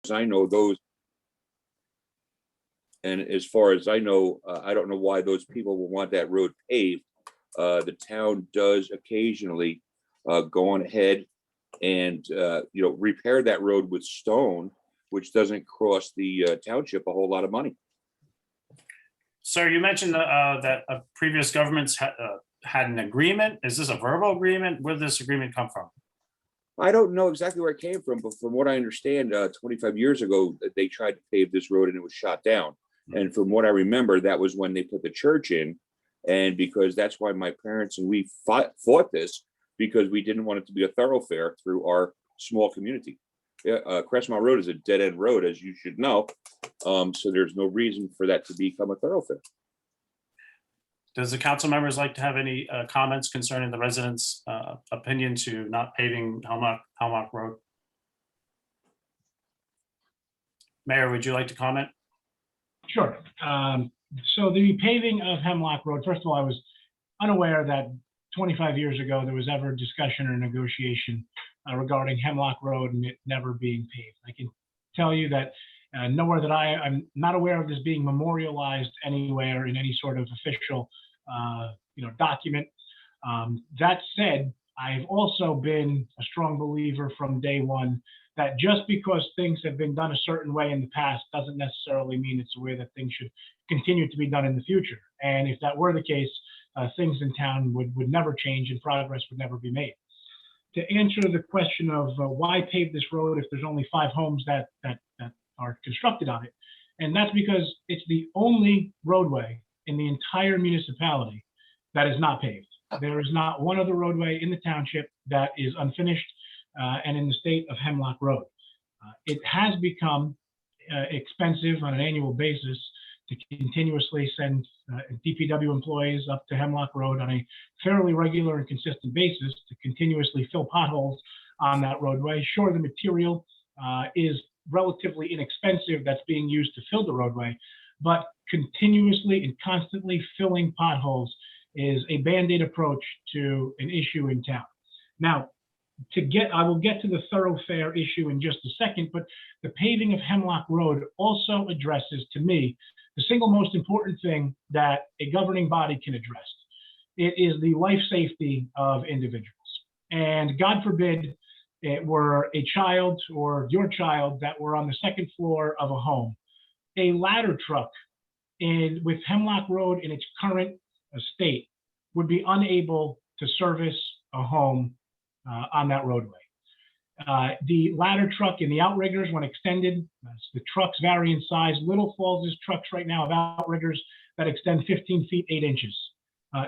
as I know, those, and as far as I know, I don't know why those people will want that road paved. The town does occasionally go on ahead and repair that road with stone, which doesn't cost the township a whole lot of money. Sir, you mentioned that previous governments had an agreement. Is this a verbal agreement? Where did this agreement come from? I don't know exactly where it came from, but from what I understand, 25 years ago, they tried to pave this road and it was shot down. And from what I remember, that was when they put the church in. And because that's why my parents and we fought this, because we didn't want it to be a thoroughfare through our small community. Crestmont Road is a dead end road, as you should know. So there's no reason for that to become a thoroughfare. Does the council members like to have any comments concerning the residents' opinion to not paving Hemlock Road? Mayor, would you like to comment? Sure. So the paving of Hemlock Road, first of all, I was unaware that 25 years ago there was ever discussion or negotiation regarding Hemlock Road and it never being paved. I can tell you that nowhere that I'm not aware of this being memorialized anywhere in any sort of official document. That said, I've also been a strong believer from day one that just because things have been done a certain way in the past doesn't necessarily mean it's the way that things should continue to be done in the future. And if that were the case, things in town would never change and progress would never be made. To answer the question of why pave this road if there's only 5 homes that are constructed on it, and that's because it's the only roadway in the entire municipality that is not paved. There is not one other roadway in the township that is unfinished and in the state of Hemlock Road. It has become expensive on an annual basis to continuously send DPW employees up to Hemlock Road on a fairly regular and consistent basis to continuously fill potholes on that roadway. Sure, the material is relatively inexpensive that's being used to fill the roadway, but continuously and constantly filling potholes is a Band-Aid approach to an issue in town. Now, I will get to the thoroughfare issue in just a second, but the paving of Hemlock Road also addresses, to me, the single most important thing that a governing body can address. It is the life safety of individuals. And God forbid it were a child or your child that were on the second floor of a home. A ladder truck with Hemlock Road in its current state would be unable to service a home on that roadway. The ladder truck and the outriggers, when extended, the trucks vary in size. Little Falls' trucks right now have outriggers that extend 15 feet 8 inches.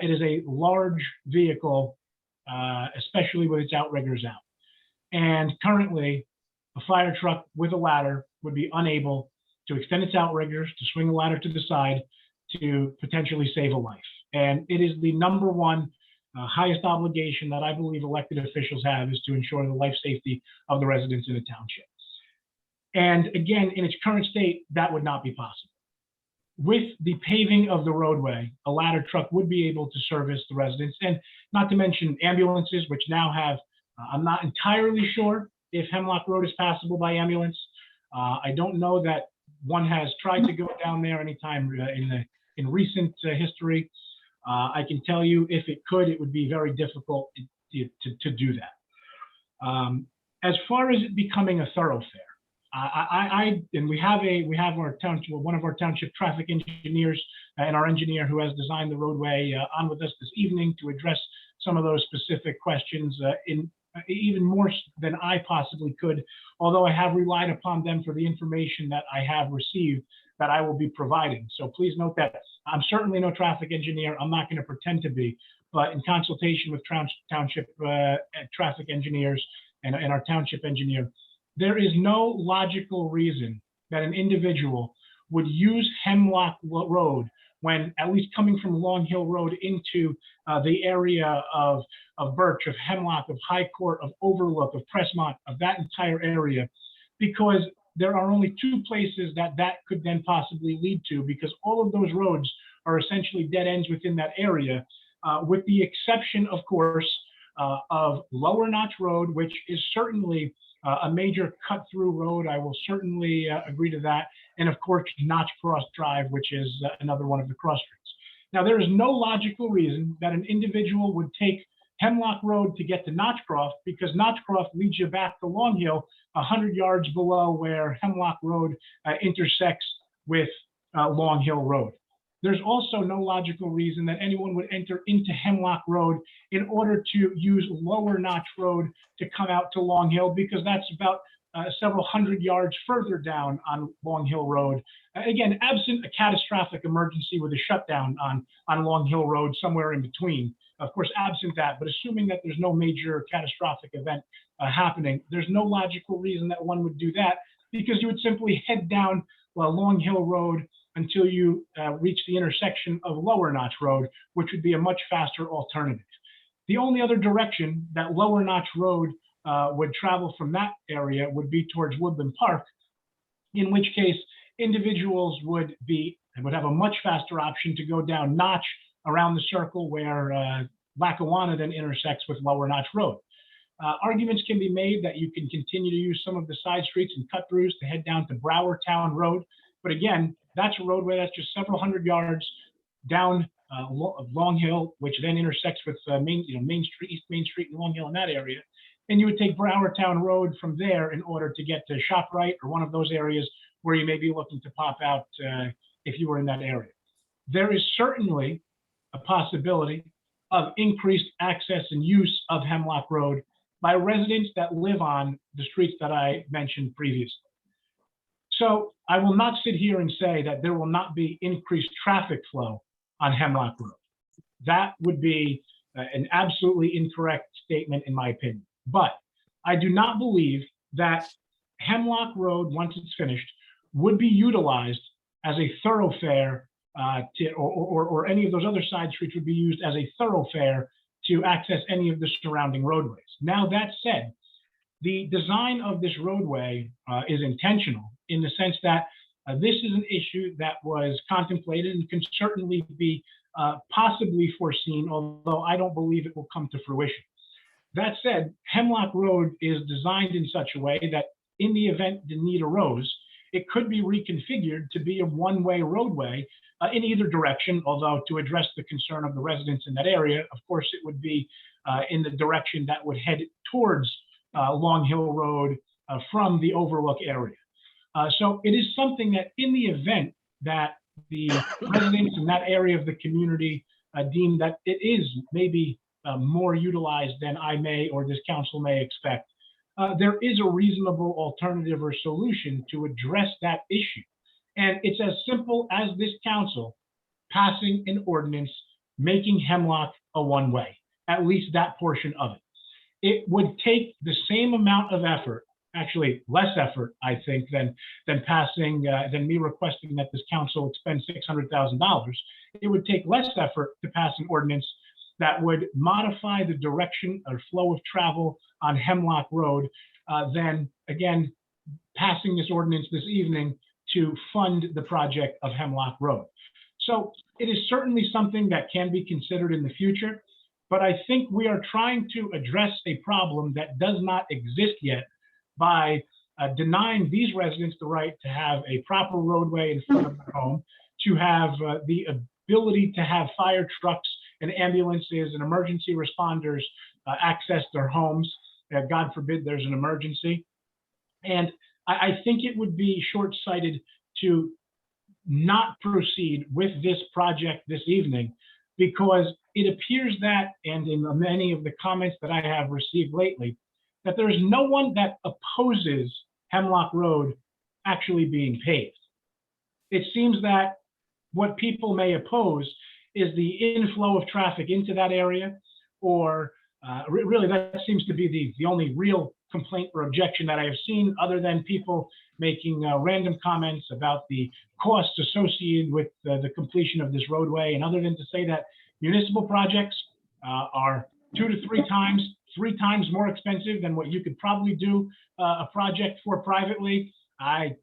It is a large vehicle, especially with its outriggers out. And currently, a fire truck with a ladder would be unable to extend its outriggers, to swing the ladder to the side, to potentially save a life. And it is the number one highest obligation that I believe elected officials have, is to ensure the life safety of the residents in the township. And again, in its current state, that would not be possible. With the paving of the roadway, a ladder truck would be able to service the residents, and not to mention ambulances, which now have, I'm not entirely sure if Hemlock Road is passable by ambulance. I don't know that one has tried to go down there anytime in recent history. I can tell you, if it could, it would be very difficult to do that. As far as it becoming a thoroughfare, we have our township, one of our township traffic engineers and our engineer who has designed the roadway on with us this evening to address some of those specific questions in even more than I possibly could, although I have relied upon them for the information that I have received that I will be providing. So please note that I'm certainly no traffic engineer. I'm not going to pretend to be, but in consultation with township traffic engineers and our township engineer, there is no logical reason that an individual would use Hemlock Road when, at least coming from Long Hill Road into the area of Birch, of Hemlock, of High Court, of Overlook, of Crestmont, of that entire area, because there are only 2 places that could then possibly lead to, because all of those roads are essentially dead ends within that area, with the exception, of course, of Lower Notch Road, which is certainly a major cut-through road, I will certainly agree to that. And of course, Notch Cross Drive, which is another one of the cross streets. Now, there is no logical reason that an individual would take Hemlock Road to get to Notchcroft, because Notchcroft leads you back to Long Hill, 100 yards below where Hemlock Road intersects with Long Hill Road. There's also no logical reason that anyone would enter into Hemlock Road in order to use Lower Notch Road to come out to Long Hill, because that's about several hundred yards further down on Long Hill Road. Again, absent a catastrophic emergency with a shutdown on Long Hill Road, somewhere in between. Of course, absent that, but assuming that there's no major catastrophic event happening, there's no logical reason that one would do that, because you would simply head down Long Hill Road until you reach the intersection of Lower Notch Road, which would be a much faster alternative. The only other direction that Lower Notch Road would travel from that area would be towards Woodland Park, in which case individuals would have a much faster option to go down Notch around the circle where Lackawanna then intersects with Lower Notch Road. Arguments can be made that you can continue to use some of the side streets and cut-throughs to head down to Browertown Road. But again, that's a roadway that's just several hundred yards down Long Hill, which then intersects with Main Street, East Main Street and Long Hill in that area. And you would take Browertown Road from there in order to get to ShopRite or one of those areas where you may be looking to pop out if you were in that area. There is certainly a possibility of increased access and use of Hemlock Road by residents that live on the streets that I mentioned previously. So I will not sit here and say that there will not be increased traffic flow on Hemlock Road. That would be an absolutely incorrect statement in my opinion. But I do not believe that Hemlock Road, once it's finished, would be utilized as a thoroughfare or any of those other side streets would be used as a thoroughfare to access any of the surrounding roadways. Now, that said, the design of this roadway is intentional in the sense that this is an issue that was contemplated and can certainly be possibly foreseen, although I don't believe it will come to fruition. That said, Hemlock Road is designed in such a way that in the event the need arose, it could be reconfigured to be a one-way roadway in either direction, although to address the concern of the residents in that area, of course, it would be in the direction that would head towards Long Hill Road from the Overlook area. So it is something that in the event that the residents in that area of the community deem that it is maybe more utilized than I may or this council may expect, there is a reasonable alternative or solution to address that issue. And it's as simple as this council passing an ordinance making Hemlock a one-way, at least that portion of it. It would take the same amount of effort, actually less effort, I think, than me requesting that this council expend $600,000. It would take less effort to pass an ordinance that would modify the direction or flow of travel on Hemlock Road than, again, passing this ordinance this evening to fund the project of Hemlock Road. So it is certainly something that can be considered in the future, but I think we are trying to address a problem that does not exist yet by denying these residents the right to have a proper roadway in front of their home, to have the ability to have fire trucks and ambulances and emergency responders access their homes. God forbid there's an emergency. And I think it would be short-sighted to not proceed with this project this evening, because it appears that, and in many of the comments that I have received lately, that there is no one that opposes Hemlock Road actually being paved. It seems that what people may oppose is the inflow of traffic into that area, or really that seems to be the only real complaint or objection that I have seen, other than people making random comments about the costs associated with the completion of this roadway, and other than to say that municipal projects are 2 to 3 times more expensive than what you could probably do a project for privately. I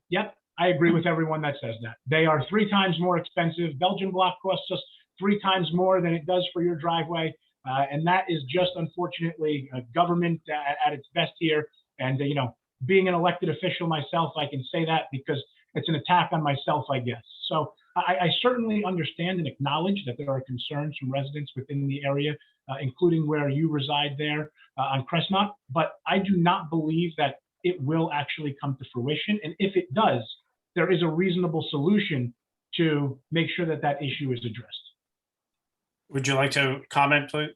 agree with everyone that says that. They are 3 times more expensive. Belgian block costs us 3 times more than it does for your driveway. And that is just unfortunately government at its best here. And being an elected official myself, I can say that because it's an attack on myself, I guess. So I certainly understand and acknowledge that there are concerns from residents within the area, including where you reside there on Crestmont, but I do not believe that it will actually come to fruition. And if it does, there is a reasonable solution to make sure that that issue is addressed. Would you like to comment, please?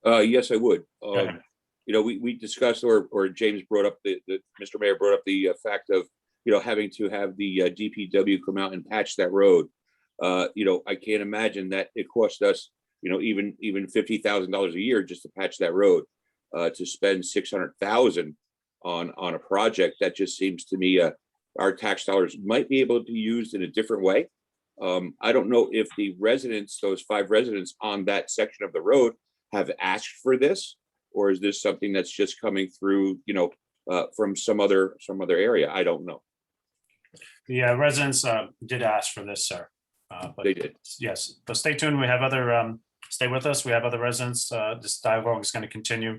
Yes, I would. Go ahead. We discussed, or James brought up Mr. Mayor brought up the fact of, having to have the DPW come out and patch that road. I can't imagine that it cost us, even $50,000 a year just to patch that road. To spend $600,000 on a project that just seems to me our tax dollars might be able to be used in a different way. I don't know if the residents, those 5 residents on that section of the road, have asked for this, or is this something that's just coming through, from some other area? I don't know. The residents did ask for this, sir. But They did. yes, but stay tuned. We have other, stay with us. We have other residents. This dialogue is going to continue.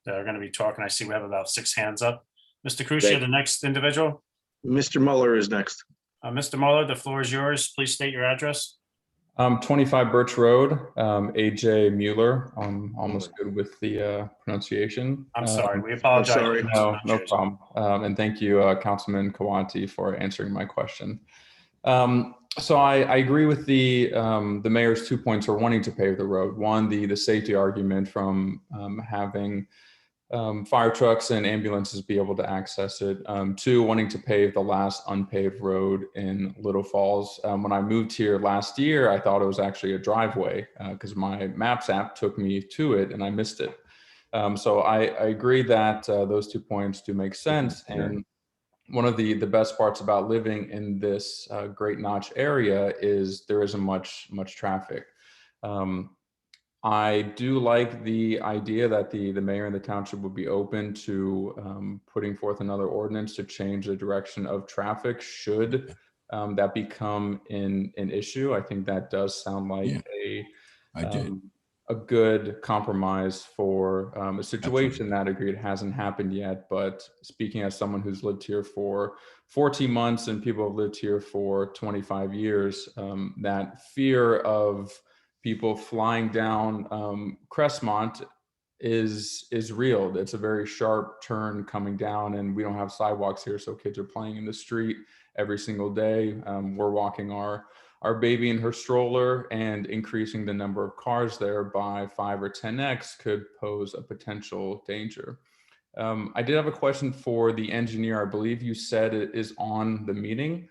They're going to be talking. I see we have about 6 hands up. Mr. Cruz, you're the next individual. Mr. Mueller is next. Mr. Mueller, the floor is yours. Please state your address. 25 Birch Road, AJ Mueller. I'm almost good with the pronunciation. I'm sorry. We apologize. sorry. No problem. And thank you, Councilman Kawante, for answering my question. So I agree with the mayor's 2 points for wanting to pave the road. One, the safety argument from having fire trucks and ambulances be able to access it. 2, wanting to pave the last unpaved road in Little Falls. When I moved here last year, I thought it was actually a driveway because my Maps app took me to it and I missed it. So I agree that those 2 points do make sense. And one of the best parts about living in this Great Notch area is there isn't much traffic. I do like the idea that the mayor and the township would be open to putting forth another ordinance to change the direction of traffic should that become an issue. I think that does sound like a good compromise for a situation that agreed hasn't happened yet. But speaking as someone who's lived here for 14 months and people have lived here for 25 years, that fear of people flying down Crestmont is real. It's a very sharp turn coming down, and we don't have sidewalks here, so kids are playing in the street every single day. We're walking our baby in her stroller, and increasing the number of cars there by 5 or 10x could pose a potential danger. I did have a question for the engineer. I believe you said it is on the meeting.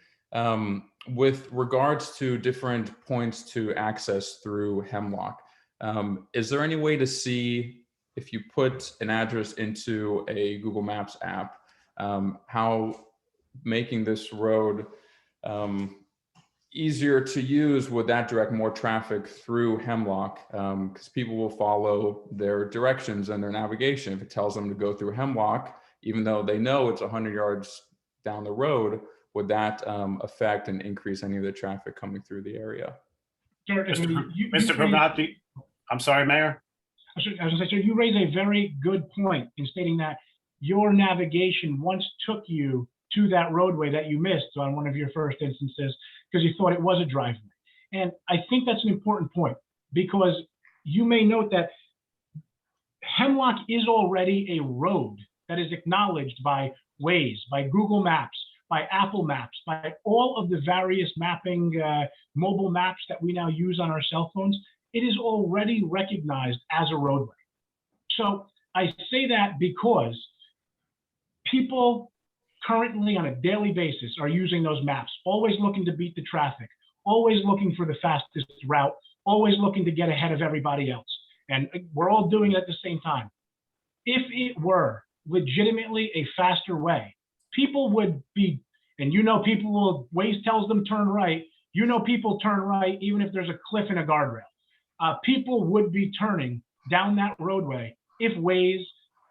With regards to different points to access through Hemlock, is there any way to see if you put an address into a Google Maps app, how making this road easier to use, would that direct more traffic through Hemlock? Because people will follow their directions and their navigation. If it tells them to go through Hemlock, even though they know it's 100 yards down the road, would that affect and increase any of the traffic coming through the area? Sure, Mr. Promati, I'm sorry, Mayor. I was going to say, so you raise a very good point in stating that your navigation once took you to that roadway that you missed on one of your first instances because you thought it was a driveway. And I think that's an important point, because you may note that Hemlock is already a road that is acknowledged by Waze, by Google Maps, by Apple Maps, by all of the various mapping mobile maps that we now use on our cell phones. It is already recognized as a roadway. So I say that because people currently on a daily basis are using those maps, always looking to beat the traffic, always looking for the fastest route, always looking to get ahead of everybody else. And we're all doing it at the same time. If it were legitimately a faster way, people would be, and people will, Waze tells them turn right, people turn right even if there's a cliff and a guardrail. People would be turning down that roadway if Waze,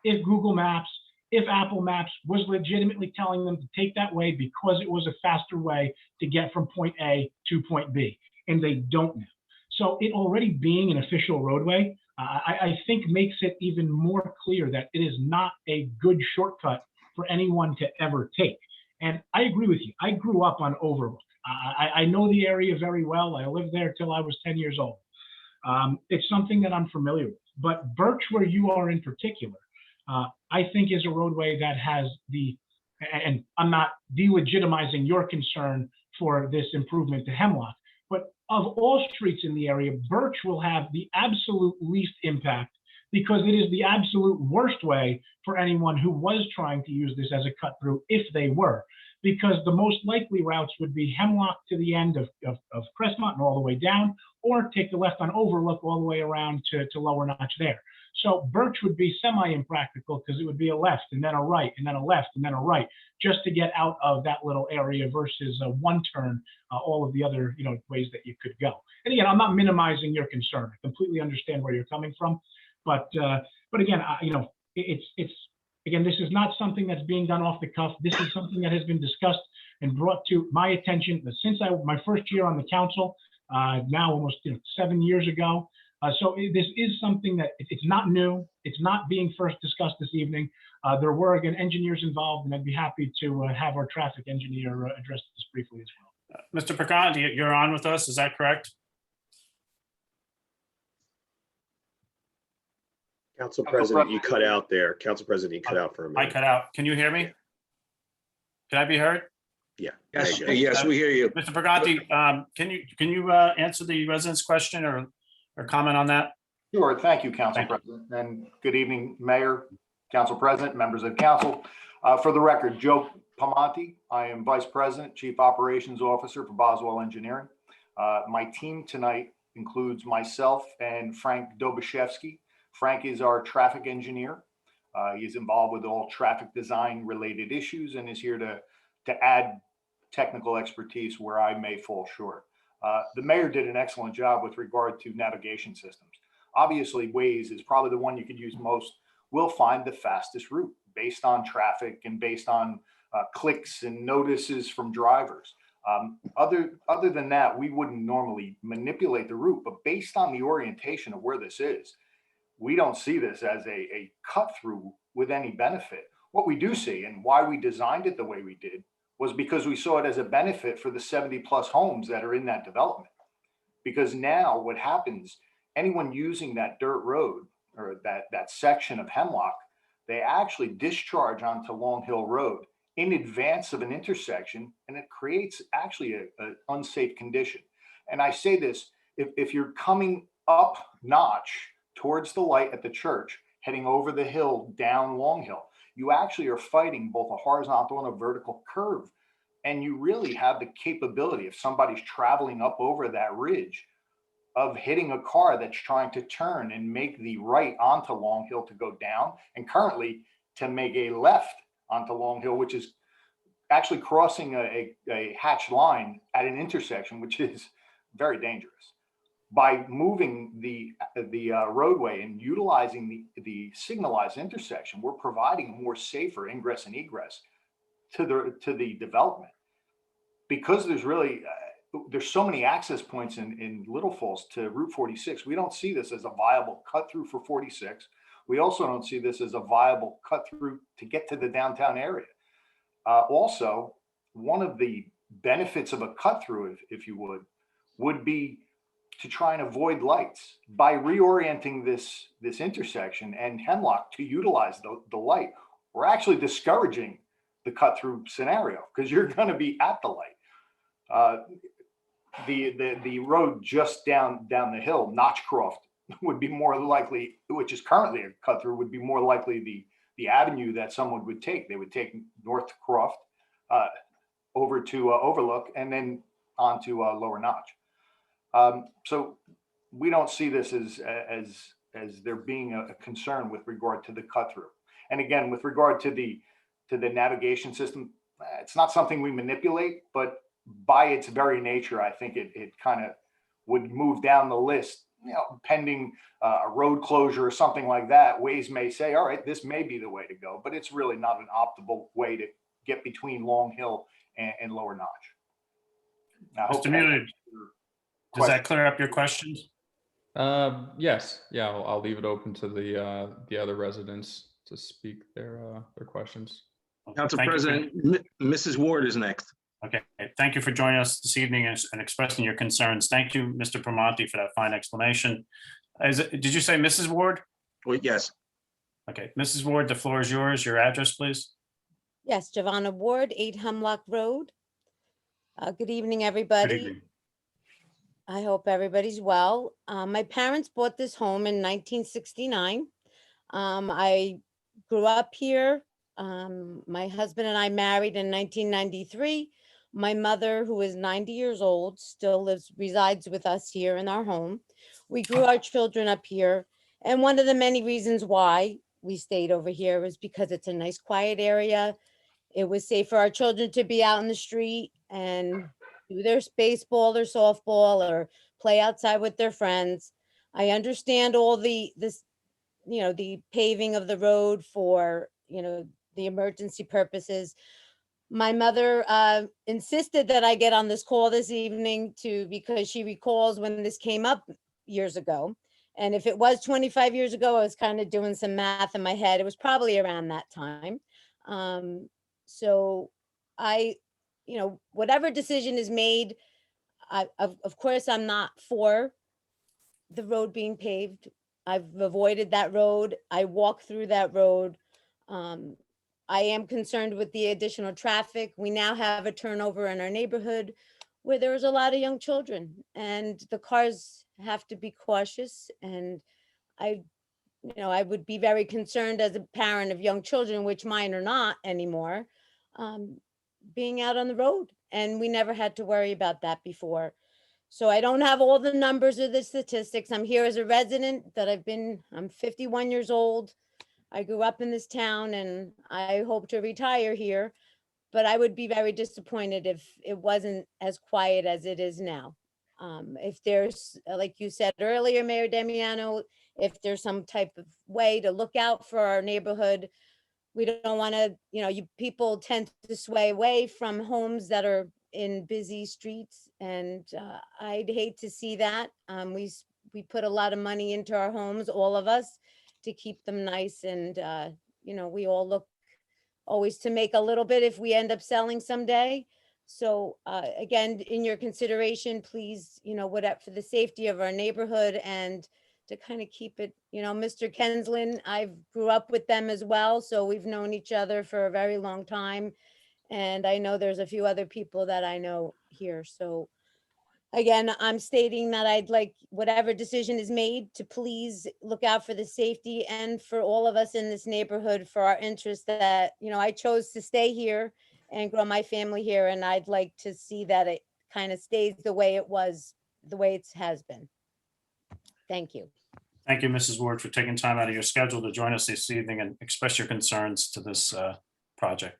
if Google Maps, if Apple Maps was legitimately telling them to take that way because it was a faster way to get from point A to point B, and they don't now. So it already being an official roadway, I think makes it even more clear that it is not a good shortcut for anyone to ever take. And I agree with you. I grew up on Overlook. I know the area very well. I lived there till I was 10 years old. It's something that I'm familiar with. But Birch, where you are in particular, I think is a roadway that has and I'm not delegitimizing your concern for this improvement to Hemlock, but of all streets in the area, Birch will have the absolute least impact because it is the absolute worst way for anyone who was trying to use this as a cut through, if they were, because the most likely routes would be Hemlock to the end of Crestmont and all the way down, or take the left on Overlook all the way around to Lower Notch there. So Birch would be semi-impractical because it would be a left and then a right and then a left and then a right just to get out of that little area versus a one turn, all of the other ways that you could go. And again, I'm not minimizing your concern. I completely understand where you're coming from, but again, it's again, this is not something that's being done off the cuff. This is something that has been discussed and brought to my attention since my first year on the council, now almost 7 years ago. So this is something that it's not new. It's not being first discussed this evening. There were, again, engineers involved, and I'd be happy to have our traffic engineer address this briefly as well. Mr. Picante, you're on with us, is that correct? Council President, you cut out there. Council President, you cut out for a minute. I cut out. Can you hear me? Can I be heard? Yeah. Yes, there you go. yes, we hear you. Mr. Picante, can you answer the resident's question or comment on that? Sure. Thank you, Council Thank you. President. And good evening, Mayor, Council President, members of council. For the record, Joe Pamonte. I am Vice President, Chief Operations Officer for Boswell Engineering. My team tonight includes myself and Frank Dobashevsky. Frank is our traffic engineer. He is involved with all traffic design related issues and is here to add technical expertise where I may fall short. The mayor did an excellent job with regard to navigation systems. Obviously, Waze is probably the one you could use most. We'll find the fastest route based on traffic and based on clicks and notices from drivers. Other than that, we wouldn't normally manipulate the route, but based on the orientation of where this is, we don't see this as a cut through with any benefit. What we do see and why we designed it the way we did was because we saw it as a benefit for the 70 plus homes that are in that development. Because now what happens, anyone using that dirt road or that section of Hemlock, they actually discharge onto Long Hill Road in advance of an intersection, and it creates actually an unsafe condition. And I say this, if you're coming up Notch towards the light at the church, heading over the hill down Long Hill, you actually are fighting both a horizontal and a vertical curve. And you really have the capability, if somebody's traveling up over that ridge, of hitting a car that's trying to turn and make the right onto Long Hill to go down, and currently to make a left onto Long Hill, which is actually crossing a hatched line at an intersection, which is very dangerous. By moving the roadway and utilizing the signalized intersection, we're providing a more safer ingress and egress to the development. Because there's really there's so many access points in Little Falls to Route 46, we don't see this as a viable cut through for 46. We also don't see this as a viable cut through to get to the downtown area. Also, one of the benefits of a cut through, if you would be to try and avoid lights. By reorienting this intersection and Hemlock to utilize the light, we're actually discouraging the cut through scenario because you're going to be at the light. The road just down the hill, Notchcroft, would be more likely, which is currently a cut through, would be more likely the avenue that someone would take. They would take North Croft over to Overlook and then onto Lower Notch. So we don't see this as there being a concern with regard to the cut through. And again, with regard to the navigation system, it's not something we manipulate, but by its very nature, I think it kind of would move down the list, pending a road closure or something like that. Waze may say, all right, this may be the way to go, but it's really not an optimal way to get between Long Hill and Lower Notch. Mr. Mueller, does that clear up your questions? Yes. Yeah, I'll leave it open to the other residents to speak their questions. Council Thank you for- President, Mrs. Ward is next. Okay, thank you for joining us this evening and expressing your concerns. Thank you, Mr. Primanti, for that fine explanation. Did you say Mrs. Ward? Well, yes, Okay, Mrs. Ward, the floor is yours. Your address, please. Yes, Giovanna Ward, 8 Hemlock Road. Good evening, Good everybody. evening. I hope everybody's well. My parents bought this home in 1969. I grew up here. My husband and I married in 1993. My mother, who is 90 years old, still resides with us here in our home. We grew our children up here. And one of the many reasons why we stayed over here was because it's a nice, quiet area. It was safe for our children to be out in the street and do their baseball or softball or play outside with their friends. I understand all the paving of the road for, the emergency purposes. My mother insisted that I get on this call this evening because she recalls when this came up years ago. And if it was 25 years ago, I was kind of doing some math in my head. It was probably around that time. So whatever decision is made, of course, I'm not for the road being paved. I've avoided that road. I walk through that road. I am concerned with the additional traffic. We now have a turnover in our neighborhood where there's a lot of young children and the cars have to be cautious. And I would be very concerned as a parent of young children, which mine are not anymore, being out on the road. And we never had to worry about that before. So I don't have all the numbers or the statistics. I'm here as a resident I'm 51 years old. I grew up in this town and I hope to retire here, but I would be very disappointed if it wasn't as quiet as it is now. If there's, like you said earlier, Mayor Demiano, if there's some type of way to look out for our neighborhood, we don't want to, people tend to sway away from homes that are in busy streets. And I'd hate to see that. We put a lot of money into our homes, all of us, to keep them nice. And, we all look always to make a little bit if we end up selling someday. So again, in your consideration, please, for the safety of our neighborhood and to kind of keep it, Mr. Kenslin, I grew up with them as well. So we've known each other for a very long time. And I know there's a few other people that I know here. So again, I'm stating that I'd like whatever decision is made to please look out for the safety and for all of us in this neighborhood for our interest that, I chose to stay here and grow my family here. And I'd like to see that it kind of stays the way it was, the way it has been. Thank you. Thank you, Mrs. Ward, for taking time out of your schedule to join us this evening and express your concerns to this project.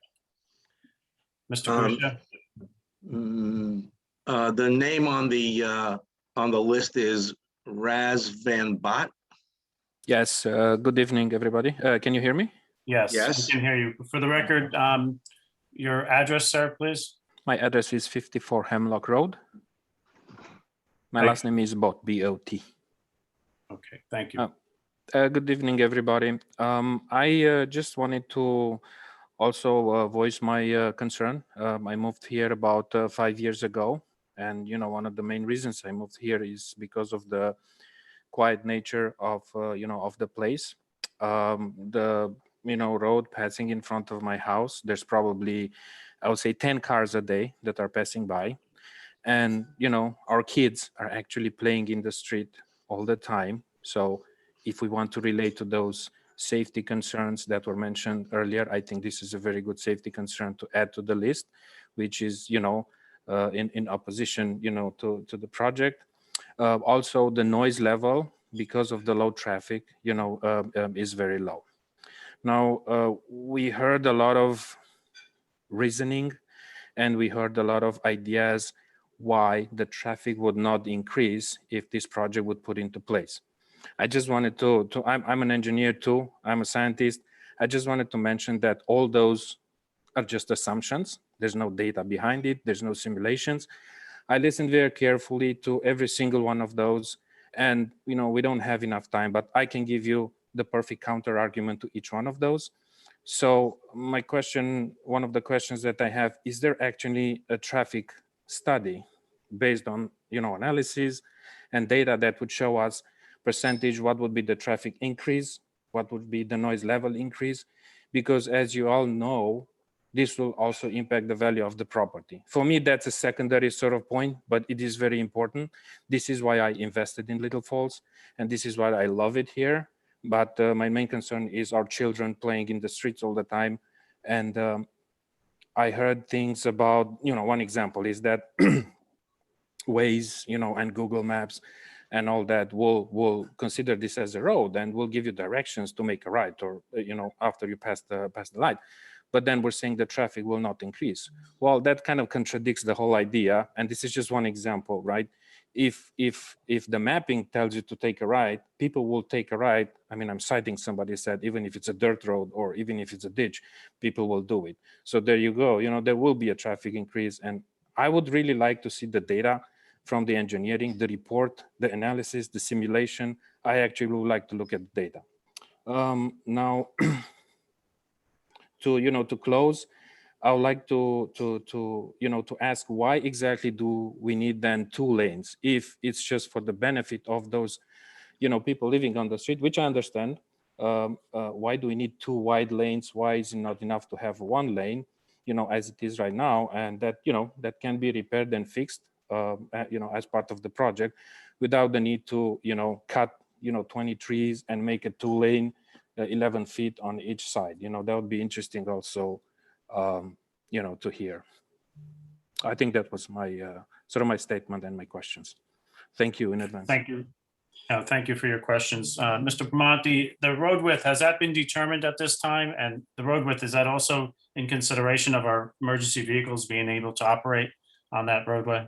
Mr. Crucia? The name on the list is Raz Van Bot. Yes, good evening, everybody. Can you hear me? Yes, Yes. I can hear you. For the record, your address, sir, please. My address is 54 Hemlock Road. My Thank last name is Bot, B-O-T. Okay, thank you. Good evening, everybody. I just wanted to also voice my concern. I moved here about 5 years ago. And, one of the main reasons I moved here is because of the quiet nature of, of the place. The, road passing in front of my house, there's probably, I would say 10 cars a day that are passing by. And, our kids are actually playing in the street all the time. So if we want to relate to those safety concerns that were mentioned earlier, I think this is a very good safety concern to add to the list, which is, in opposition, to the project. Also, the noise level, because of the low traffic, is very low. Now, we heard a lot of reasoning and we heard a lot of ideas why the traffic would not increase if this project would put into place. I just wanted I'm an engineer too, I'm a scientist. I just wanted to mention that all those are just assumptions. There's no data behind it. There's no simulations. I listened very carefully to every single one of those. And, we don't have enough time, but I can give you the perfect counter argument to each one of those. So my question, one of the questions that I have, is there actually a traffic study based on, analysis and data that would show us percentage, what would be the traffic increase, what would be the noise level increase? Because as you all know, this will also impact the value of the property. For me, that's a secondary sort of point, but it is very important. This is why I invested in Little Falls, and this is why I love it here. But my main concern is our children playing in the streets all the time. And I heard things about, one example is that Waze, and Google Maps and all that will consider this as a road and will give you directions to make a right, or, after you pass the light. But then we're saying the traffic will not increase. Well, that kind of contradicts the whole idea. And this is just one example, right? If the mapping tells you to take a right, people will take a right. I mean, I'm citing somebody said, even if it's a dirt road or even if it's a ditch, people will do it. So there you go. There will be a traffic increase. And I would really like to see the data from the engineering, the report, the analysis, the simulation. I actually would like to look at the data. Now, to close, I would like to ask, why exactly do we need then 2 lanes if it's just for the benefit of those, people living on the street, which I understand. Why do we need 2 wide lanes? Why is it not enough to have 1 lane, as it is right now? And that, that can be repaired and fixed, as part of the project without the need to, cut, 20 trees and make a 2 lane, 11 feet on each side. That would be interesting also, to hear. I think that was my sort of my statement and my questions. Thank you in advance. Thank you. Thank you for your questions. Mr. Primanti, the road width, has that been determined at this time? And the road width, is that also in consideration of our emergency vehicles being able to operate on that roadway?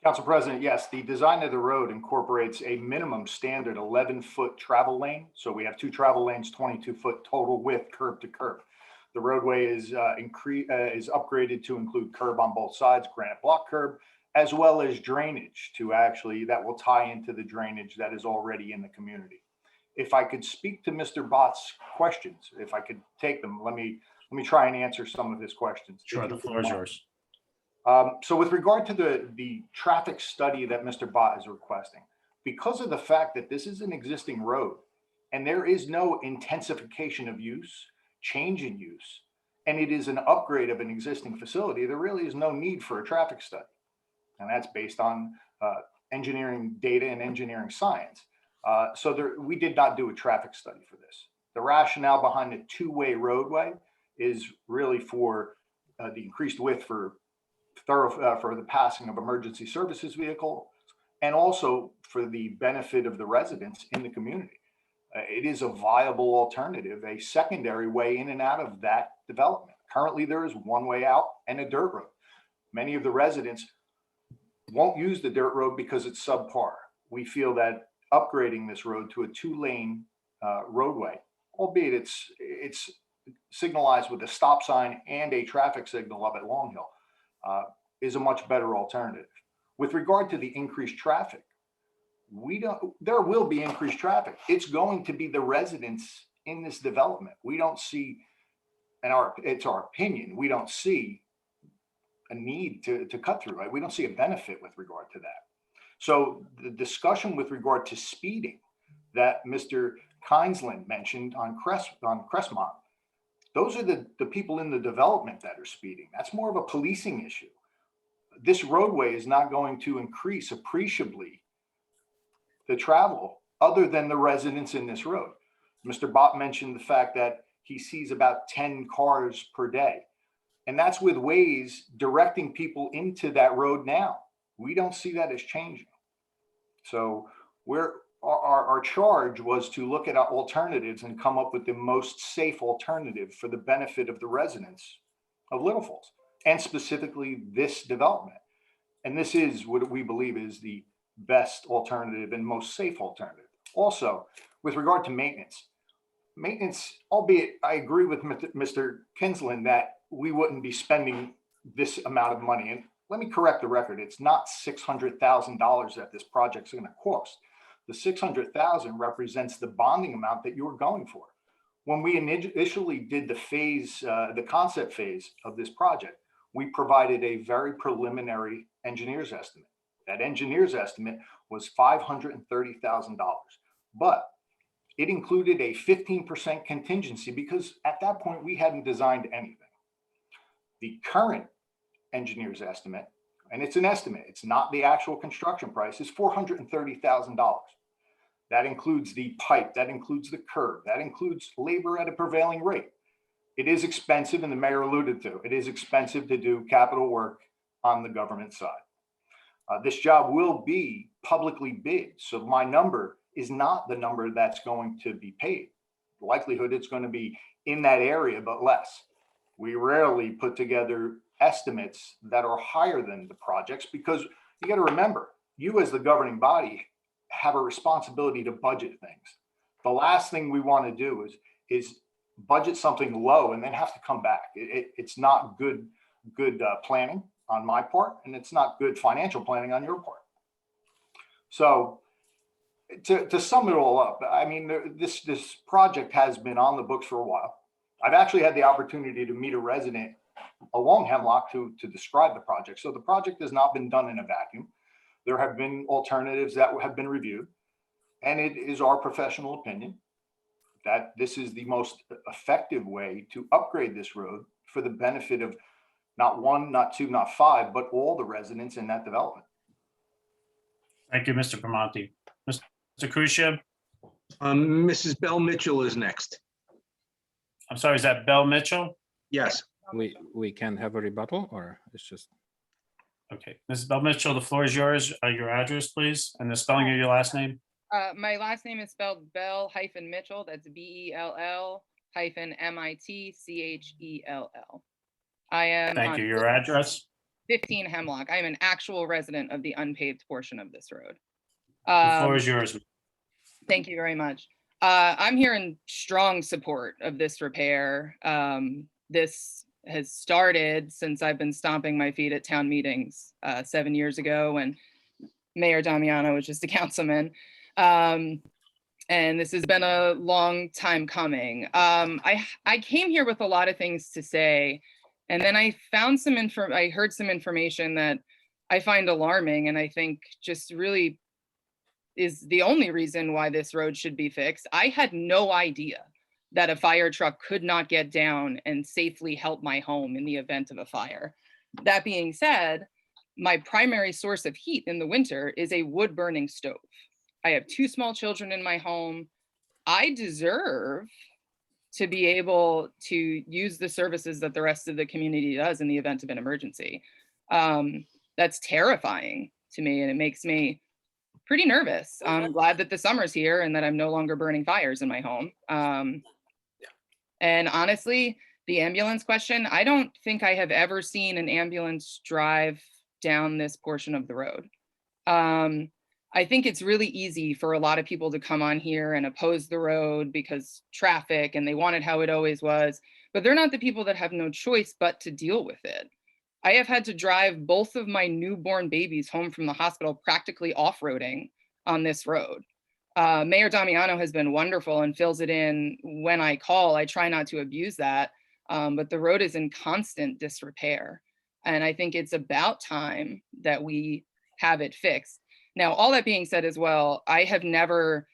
Council President, yes, the design of the road incorporates a minimum standard 11-foot travel lane. So we have 2 travel lanes, 22-foot total width, curb to curb. The roadway is upgraded to include curb on both sides, granite block curb, as well as drainage that will tie into the drainage that is already in the community. If I could speak to Mr. Bott's questions, if I could take them, let me try and answer some of his questions. Sure, the floor is yours. So with regard to the traffic study that Mr. Bott is requesting, because of the fact that this is an existing road and there is no intensification of use, change in use, and it is an upgrade of an existing facility, there really is no need for a traffic study. And that's based on engineering data and engineering science. So we did not do a traffic study for this. The rationale behind the 2-way roadway is really for the increased width for the passing of emergency services vehicles, and also for the benefit of the residents in the community. It is a viable alternative, a secondary way in and out of that development. Currently, there is 1 way out and a dirt road. Many of the residents won't use the dirt road because it's subpar. We feel that upgrading this road to a 2-lane roadway, albeit it's signalized with a stop sign and a traffic signal up at Long Hill, is a much better alternative. With regard to the increased traffic, there will be increased traffic. It's going to be the residents in this development. We don't see, it's our opinion, we don't see a need to cut through, right? We don't see a benefit with regard to that. So the discussion with regard to speeding that Mr. Kinesland mentioned on Crestmont, those are the people in the development that are speeding. That's more of a policing issue. This roadway is not going to increase appreciably the travel other than the residents in this road. Mr. Bott mentioned the fact that he sees about 10 cars per day. And that's with Waze directing people into that road now. We don't see that as changing. So our charge was to look at alternatives and come up with the most safe alternative for the benefit of the residents of Little Falls, and specifically this development. And this is what we believe is the best alternative and most safe alternative. Also, with regard to maintenance, albeit I agree with Mr. Kinesland that we wouldn't be spending this amount of money. And let me correct the record. It's not $600,000 that this project's going to cost. The $600,000 represents the bonding amount that you're going for. When we initially did the concept phase of this project, we provided a very preliminary engineer's estimate. That engineer's estimate was $530,000, but it included a 15% contingency because at that point we hadn't designed anything. The current engineer's estimate, and it's an estimate, it's not the actual construction price, is $430,000. That includes the pipe, that includes the curb, that includes labor at a prevailing rate. It is expensive, and the mayor alluded to, it is expensive to do capital work on the government side. This job will be publicly bid, so my number is not the number that's going to be paid. The likelihood it's going to be in that area, but less. We rarely put together estimates that are higher than the projects because you got to remember, you as the governing body have a responsibility to budget things. The last thing we want to do is budget something low and then have to come back. It's not good planning on my part, and it's not good financial planning on your part. So to sum it all up, I mean, this project has been on the books for a while. I've actually had the opportunity to meet a resident along Hemlock to describe the project. So the project has not been done in a vacuum. There have been alternatives that have been reviewed, and it is our professional opinion that this is the most effective way to upgrade this road for the benefit of not one, not two, not five, but all the residents in that development. Thank you, Mr. Primanti. Mr. Kusia, Mrs. Bell Mitchell is next. I'm sorry, is that Bell Mitchell? Yes. We can have a rebuttal, or it's just, Okay, Mrs. Bell Mitchell, the floor is yours. Your address, please, and the spelling of your last name. My last name is spelled Bell-Mitchell. That's BELL-MITCHELL. I am. Thank you. Your address? 15 Hemlock. I am an actual resident of the unpaved portion of this road. The floor is yours. Thank you very much. I'm here in strong support of this repair. This has started since I've been stomping my feet at town meetings 7 years ago when Mayor Damiano was just a councilman. And this has been a long time coming. I came here with a lot of things to say, and then I found I heard some information that I find alarming, and I think just really is the only reason why this road should be fixed. I had no idea that a fire truck could not get down and safely help my home in the event of a fire. That being said, my primary source of heat in the winter is a wood burning stove. I have 2 small children in my home. I deserve to be able to use the services that the rest of the community does in the event of an emergency. That's terrifying to me, and it makes me pretty nervous. I'm glad that the summer's here and that I'm no longer burning fires in my home. And honestly, the ambulance question, I don't think I have ever seen an ambulance drive down this portion of the road. I think it's really easy for a lot of people to come on here and oppose the road because traffic, and they want it how it always was, but they're not the people that have no choice but to deal with it. I have had to drive both of my newborn babies home from the hospital practically off-roading on this road. Mayor Damiano has been wonderful and fills it in when I call. I try not to abuse that, but the road is in constant disrepair. And I think it's about time that we have it fixed. Now, all that being said as well, I have never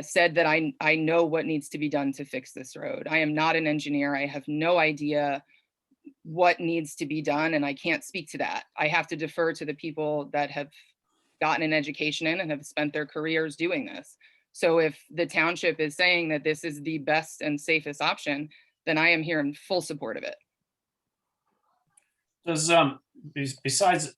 said that I know what needs to be done to fix this road. I am not an engineer. I have no idea what needs to be done, and I can't speak to that. I have to defer to the people that have gotten an education in and have spent their careers doing this. So if the township is saying that this is the best and safest option, then I am here in full support of it. Does, besides,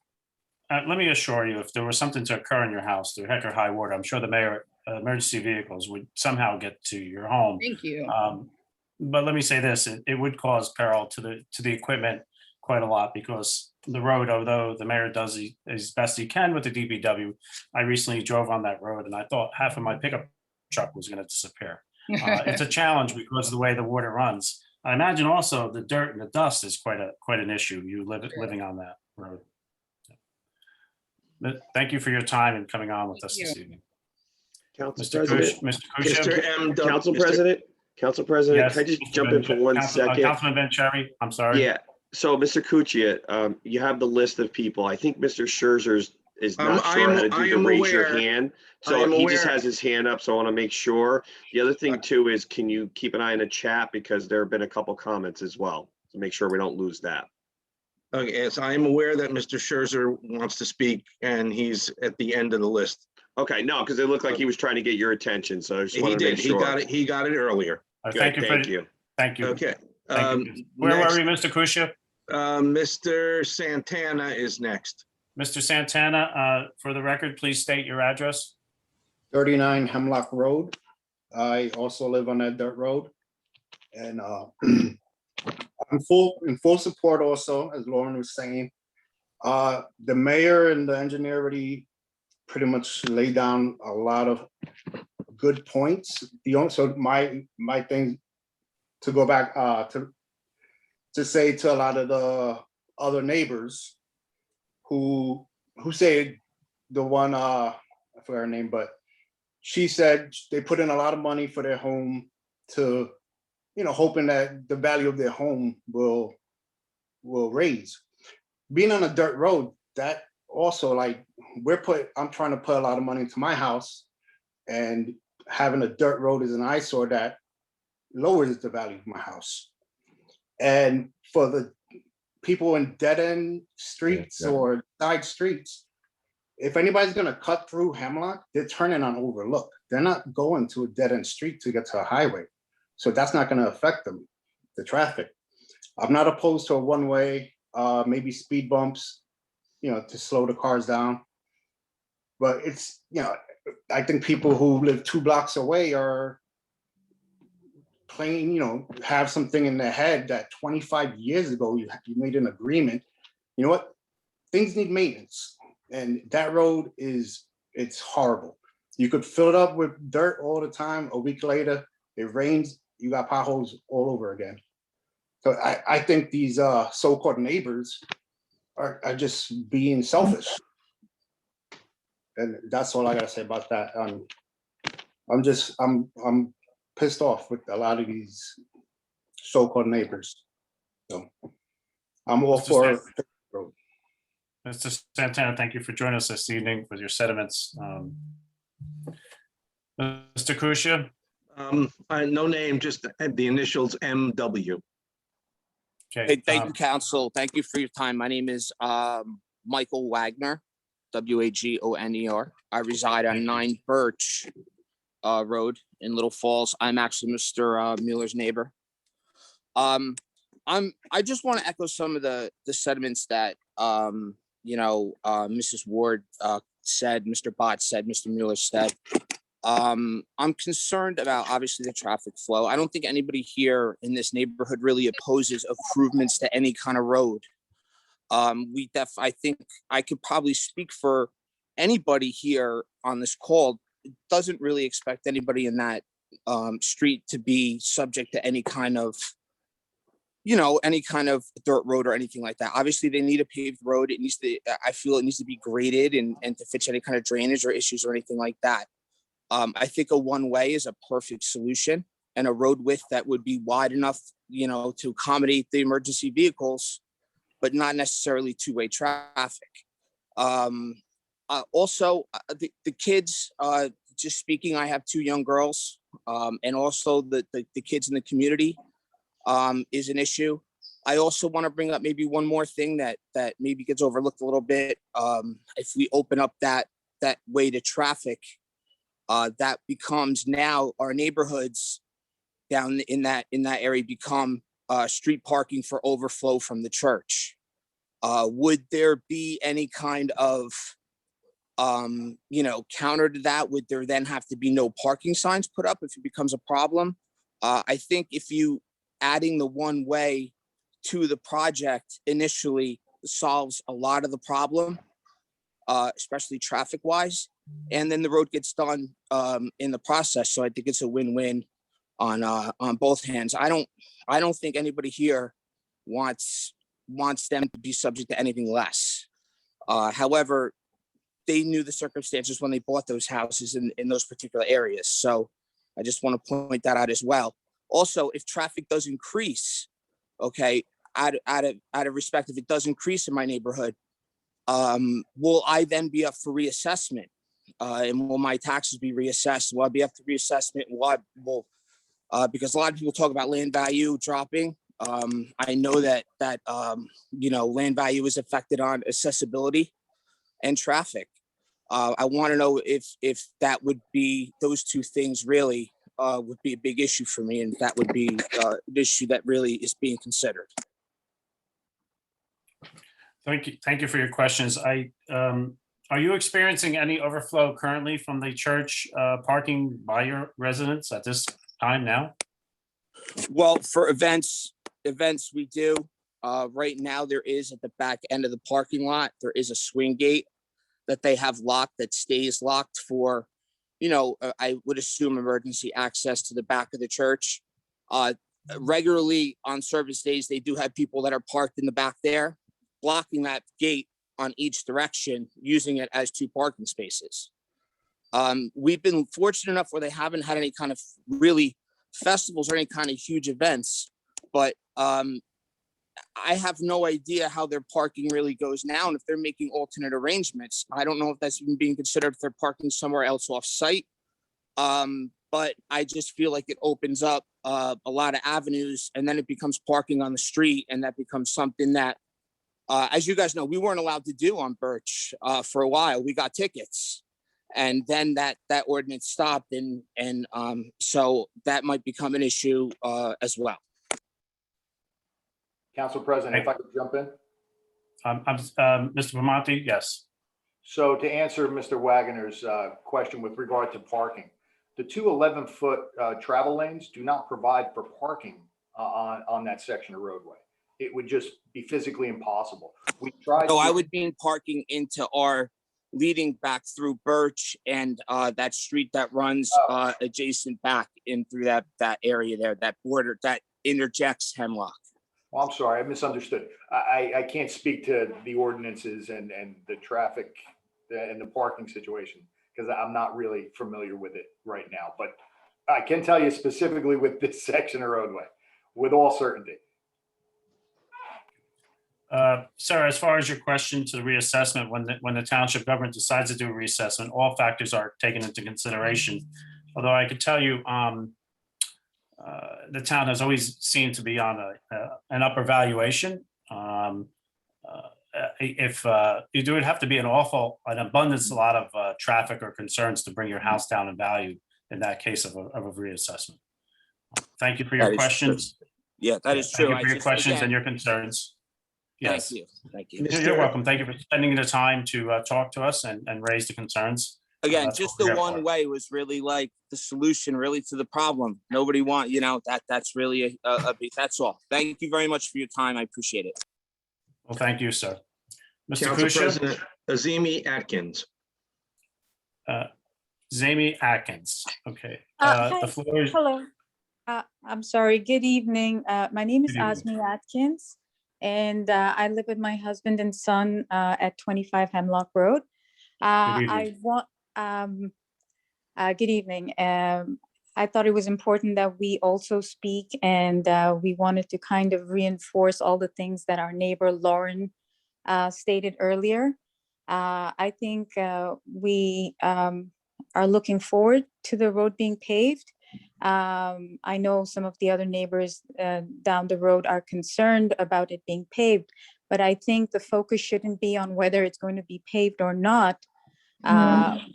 let me assure you, if there was something to occur in your house through heck or high water, I'm sure the mayor, emergency vehicles would somehow get to your home. Thank you. But let me say this, it would cause peril to the equipment quite a lot, because the road, although the mayor does as best he can with the DPW, I recently drove on that road and I thought half of my pickup truck was going to disappear. It's a challenge because of the way the water runs. I imagine also the dirt and the dust is quite an issue, living on that road. But thank you for your time and coming on with us this evening. Council Mr. President. Mr. Kusia? Council President, Council President, Yes. can I just Mr. jump in for one second? Councilman Vanchery, I'm sorry. Yeah, so Mr. Kuchia, you have the list of people. I think Mr. Scherzer's is not I sure am- how to I do the am raise your aware. hand. I So am he just aware. has his hand up, so I want to make sure. The other thing too is, can you keep an eye on the chat, because there have been a couple comments as well, to make sure we don't lose that. Okay, yes, I am aware that Mr. Scherzer wants to speak and he's at the end of the list. Okay, no, because it looked like he was trying to get your attention, so I just He wanted to did, make he sure. got it, he got it earlier. Good, Thank you for, thank you. thank you. Okay. Thank you. Where were we, Mr. Kusia? Mr. Santana is next. Mr. Santana, for the record, please state your address. 39 Hemlock Road. I also live on that dirt road. And I'm in full support also, as Lauren was saying. The mayor and the engineer already pretty much laid down a lot of good points. So my thing to go back to say to a lot of the other neighbors who say, the one I forgot her name, but she said they put in a lot of money for their home to, hoping that the value of their home will raise. Being on a dirt road, that also, like, I'm trying to put a lot of money into my house, and having a dirt road is an eyesore that lowers the value of my house. And for the people in dead end streets or side streets, if anybody's gonna cut through Hemlock, they're turning on Overlook. They're not going to a dead end street to get to a highway. So that's not gonna affect them, the traffic. I'm not opposed to a one-way, maybe speed bumps, to slow the cars down. But it's, I think people who live 2 blocks away are playing, have something in their head that 25 years ago, you made an agreement. You know what? Things need maintenance. And that road it's horrible. You could fill it up with dirt all the time. A week later, it rains, you got potholes all over again. So I think these so-called neighbors are just being selfish. And that's all I gotta say about that. I'm pissed off with a lot of these so-called neighbors. So I'm all for. Mr. Santana, thank you for joining us this evening with your sentiments. Mr. Kusia? No name, just the initials MW. Okay. Hey, thank you, council. Thank you for your time. My name is Michael Wagner, Wagoner. I reside on 9 Birch Road in Little Falls. I'm actually Mr. Mueller's neighbor. I just want to echo some of the sentiments that Mrs. Ward said, Mr. Bott said, Mr. Mueller said. I'm concerned about obviously the traffic flow. I don't think anybody here in this neighborhood really opposes improvements to any kind of road. I think I could probably speak for anybody here on this call. Doesn't really expect anybody in that street to be subject to any kind of dirt road or anything like that. Obviously, they need a paved road. I feel it needs to be graded and to fix any kind of drainage or issues or anything like that. I think a one-way is a perfect solution, and a road width that would be wide enough, to accommodate the emergency vehicles, but not necessarily two-way traffic. Also, the kids, just speaking, I have 2 young girls, and also the kids in the community is an issue. I also want to bring up maybe one more thing that maybe gets overlooked a little bit. If we open up that way to traffic, that becomes now our neighborhoods down in that area become street parking for overflow from the church. Would there be any kind of counter to that? Would there then have to be no parking signs put up if it becomes a problem? I think if you adding the one way to the project initially solves a lot of the problem, especially traffic wise, and then the road gets done in the process. So I think it's a win-win on both hands. I don't think anybody here wants them to be subject to anything less. However, they knew the circumstances when they bought those houses in those particular areas. So I just want to point that out as well. Also, if traffic does increase, okay, out of respect, if it does increase in my neighborhood, will I then be up for reassessment? And will my taxes be reassessed? Will I be up for reassessment? Because a lot of people talk about land value dropping. I know that land value is affected on accessibility and traffic. I want to know if that would be, those two things really would be a big issue for me, and that would be an issue that really is being considered. Thank you for your questions. Are you experiencing any overflow currently from the church parking by your residents at this time now? Well, for events we do. Right now, there is at the back end of the parking lot, there is a swing gate that they have locked that stays locked for, I would assume emergency access to the back of the church. Regularly on service days, they do have people that are parked in the back there, blocking that gate on each direction, using it as 2 parking spaces. We've been fortunate enough where they haven't had any kind of really festivals or any kind of huge events, but I have no idea how their parking really goes now. And if they're making alternate arrangements, I don't know if that's even being considered if they're parking somewhere else off site. But I just feel like it opens up a lot of avenues, and then it becomes parking on the street. And that becomes something that, as you guys know, we weren't allowed to do on Birch for a while. We got tickets. And then that ordinance stopped. And so that might become an issue as well. Council President, if I could jump in. Mr. Primanti, yes. So to answer Mr. Wagner's question with regard to parking, the 2 11-foot travel lanes do not provide for parking on that section of roadway. It would just be physically impossible. We tried. So I would mean parking into our leading back through Birch and that street that runs adjacent back in through that area there, that border that interjects Hemlock. Well, I'm sorry, I misunderstood. I can't speak to the ordinances and the traffic and the parking situation because I'm not really familiar with it right now. But I can tell you specifically with this section of roadway, with all certainty. Sir, as far as your question to the reassessment, when the township government decides to do a reassessment, all factors are taken into consideration. Although I could tell you, the town has always seemed to be on an upper valuation. If there would have to be an abundance, a lot of traffic or concerns to bring your house down in value in that case of a reassessment. Thank you for your questions. Yeah, that is true. Thank you for your questions and your concerns. Yes. Thank you. You're welcome. Thank you for spending the time to talk to us and raise the concerns. Again, just the one way was really like the solution really to the problem. Nobody that's really a big, that's all. Thank you very much for your time. I appreciate it. Well, thank you, sir. Mr. Council Kusia? President Azimi Atkins. Zami Atkins. Okay. Hi. The floor is. Hello. I'm sorry. Good evening. My name is Good evening. Azmi Atkins, and I live with my husband and son at 25 Hemlock Road. Good evening. I thought it was important that we also speak, and we wanted to kind of reinforce all the things that our neighbor Lauren stated earlier. I think we are looking forward to the road being paved. I know some of the other neighbors down the road are concerned about it being paved, but I think the focus shouldn't be on whether it's going to be paved or not,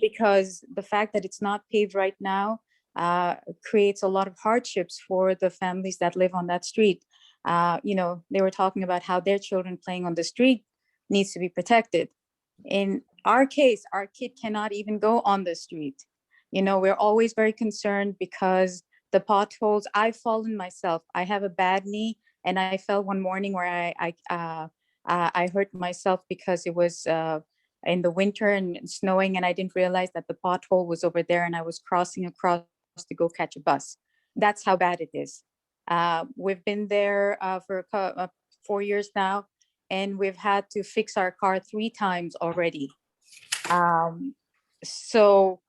because the fact that it's not paved right now creates a lot of hardships for the families that live on that street. They were talking about how their children playing on the street needs to be protected. In our case, our kid cannot even go on the street. We're always very concerned because the potholes, I've fallen myself. I have a bad knee, and I fell one morning where I hurt myself because it was in the winter and snowing, and I didn't realize that the pothole was over there, and I was crossing across to go catch a bus. That's how bad it is. We've been there for 4 years now, and we've had to fix our car 3 times already. So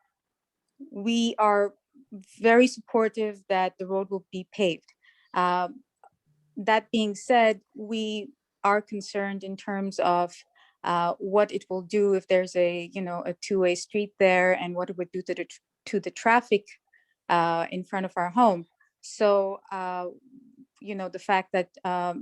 we are very supportive that the road will be paved. That being said, we are concerned in terms of what it will do if there's a two-way street there, and what it would do to the traffic in front of our home. So the fact that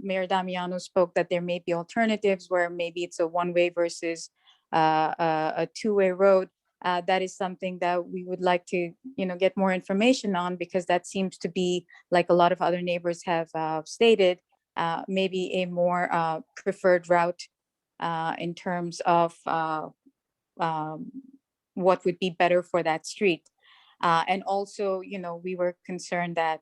Mayor Damiano spoke that there may be alternatives where maybe it's a one-way versus a two-way road. That is something that we would like to, get more information on, because that seems to be, like a lot of other neighbors have stated, maybe a more preferred route in terms of what would be better for that street. And also, we were concerned that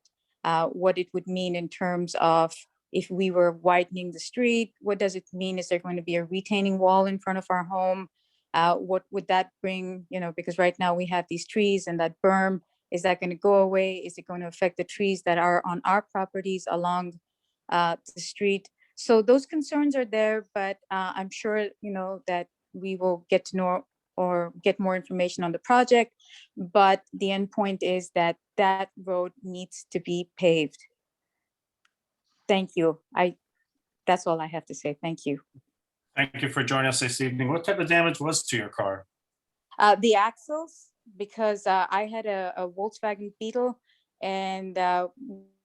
what it would mean in terms of if we were widening the street, what does it mean? Is there going to be a retaining wall in front of our home? What would that bring, because right now we have these trees and that berm, is that going to go away? Is it going to affect the trees that are on our properties along the street? So those concerns are there, but I'm sure, that we will get to know or get more information on the project. But the end point is that that road needs to be paved. Thank you. That's all I have to say. Thank you. Thank you for joining us this evening. What type of damage was to your car? The axles, because I had a Volkswagen Beetle, and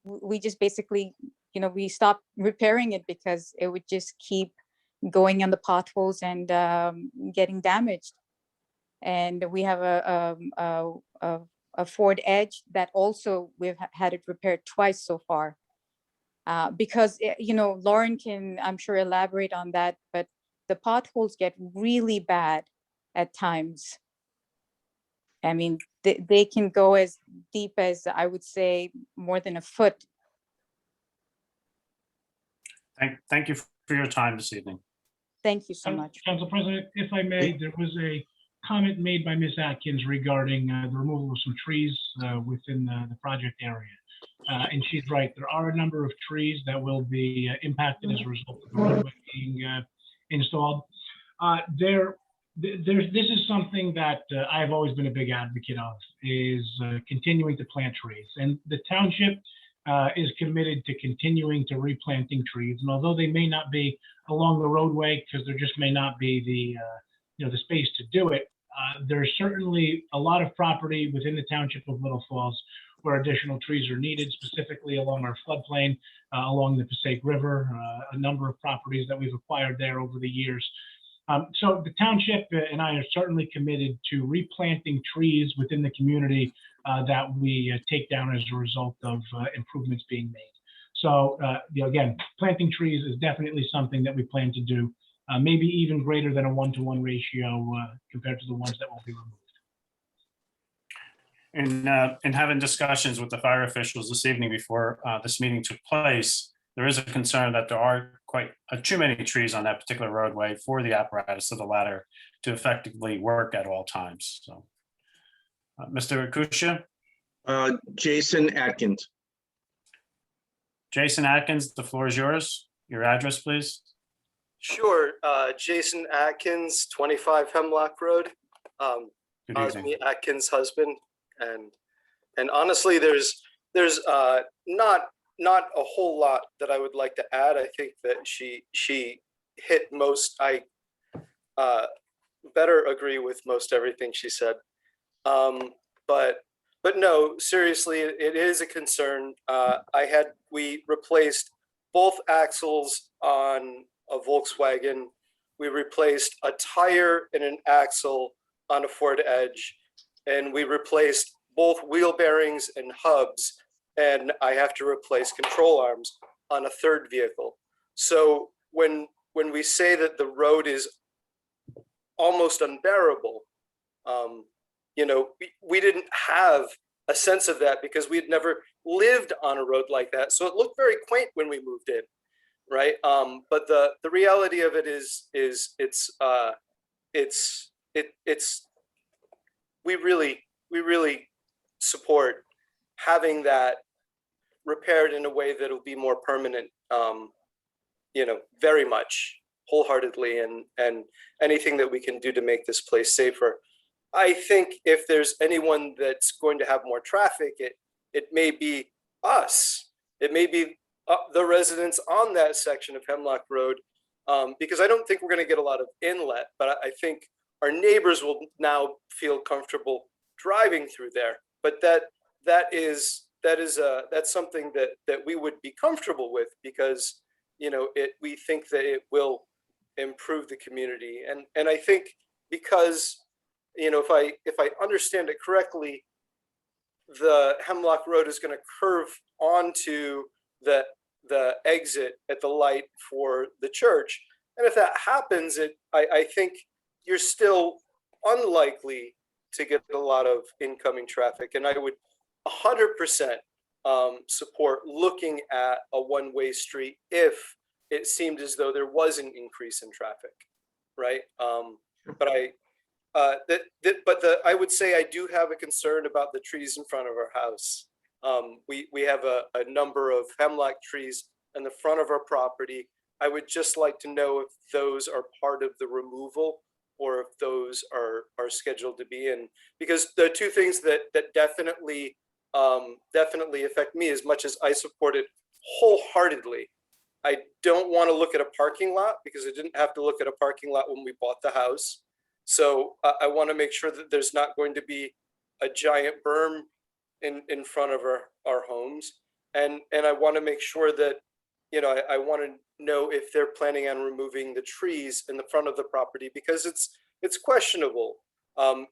we just basically, we stopped repairing it because it would just keep going on the potholes and getting damaged. And we have a Ford Edge that also we've had it repaired twice so far. Because, Lauren can, I'm sure, elaborate on that, but the potholes get really bad at times. I mean, they can go as deep as, I would say, more than a foot. Thank you for your time this evening. Thank you so much. Council President, if I may, there was a comment made by Ms. Atkins regarding the removal of some trees within the project area. And she's right, there are a number of trees that will be impacted as a result of the roadway being installed. This is something that I've always been a big advocate of, is continuing to plant trees. And the township is committed to continuing to replanting trees. And although they may not be along the roadway, because there just may not be the space to do it, there's certainly a lot of property within the township of Little Falls where additional trees are needed, specifically along our floodplain, along the Passaic River, a number of properties that we've acquired there over the years. So the township and I are certainly committed to replanting trees within the community that we take down as a result of improvements being made. So again, planting trees is definitely something that we plan to do, maybe even greater than a 1-to-1 ratio compared to the ones that will be removed. In having discussions with the fire officials this evening before this meeting took place, there is a concern that there are quite too many trees on that particular roadway for the apparatus of the ladder to effectively work at all times. So, Mr. Akusha? Jason Atkins. Jason Atkins, the floor is yours. Your address, please. Sure. Jason Atkins, 25 Hemlock Road. Good evening. Me, Atkins' husband. And honestly, there's not a whole lot that I would like to add. I think that she hit most. I better agree with most everything she said. But no, seriously, it is a concern. We replaced both axles on a Volkswagen. We replaced a tire and an axle on a Ford Edge, and we replaced both wheel bearings and hubs, and I have to replace control arms on a third vehicle. So when we say that the road is almost unbearable, we didn't have a sense of that because we had never lived on a road like that. So it looked very quaint when we moved in, right? But the reality of it is we really support having that repaired in a way that will be more permanent, very much wholeheartedly, and anything that we can do to make this place safer. I think if there's anyone that's going to have more traffic, it may be us. It may be the residents on that section of Hemlock Road, because I don't think we're going to get a lot of inlet, but I think our neighbors will now feel comfortable driving through there. But that's something that we would be comfortable with, because we think that it will improve the community, and I think because if I understand it correctly, the Hemlock Road is going to curve onto the exit at the light for the church. And if that happens, I think you're still unlikely to get a lot of incoming traffic. And I would 100% support looking at a one-way street if it seemed as though there was an increase in traffic, right? But I would say I do have a concern about the trees in front of our house. We have a number of hemlock trees in the front of our property. I would just like to know if those are part of the removal or if those are scheduled to be in, because the two things that definitely affect me as much as I support it wholeheartedly. I don't want to look at a parking lot because I didn't have to look at a parking lot when we bought the house. So I want to make sure that there's not going to be a giant berm in front of our homes. And I want to make sure that, I want to know if they're planning on removing the trees in the front of the property, because it's questionable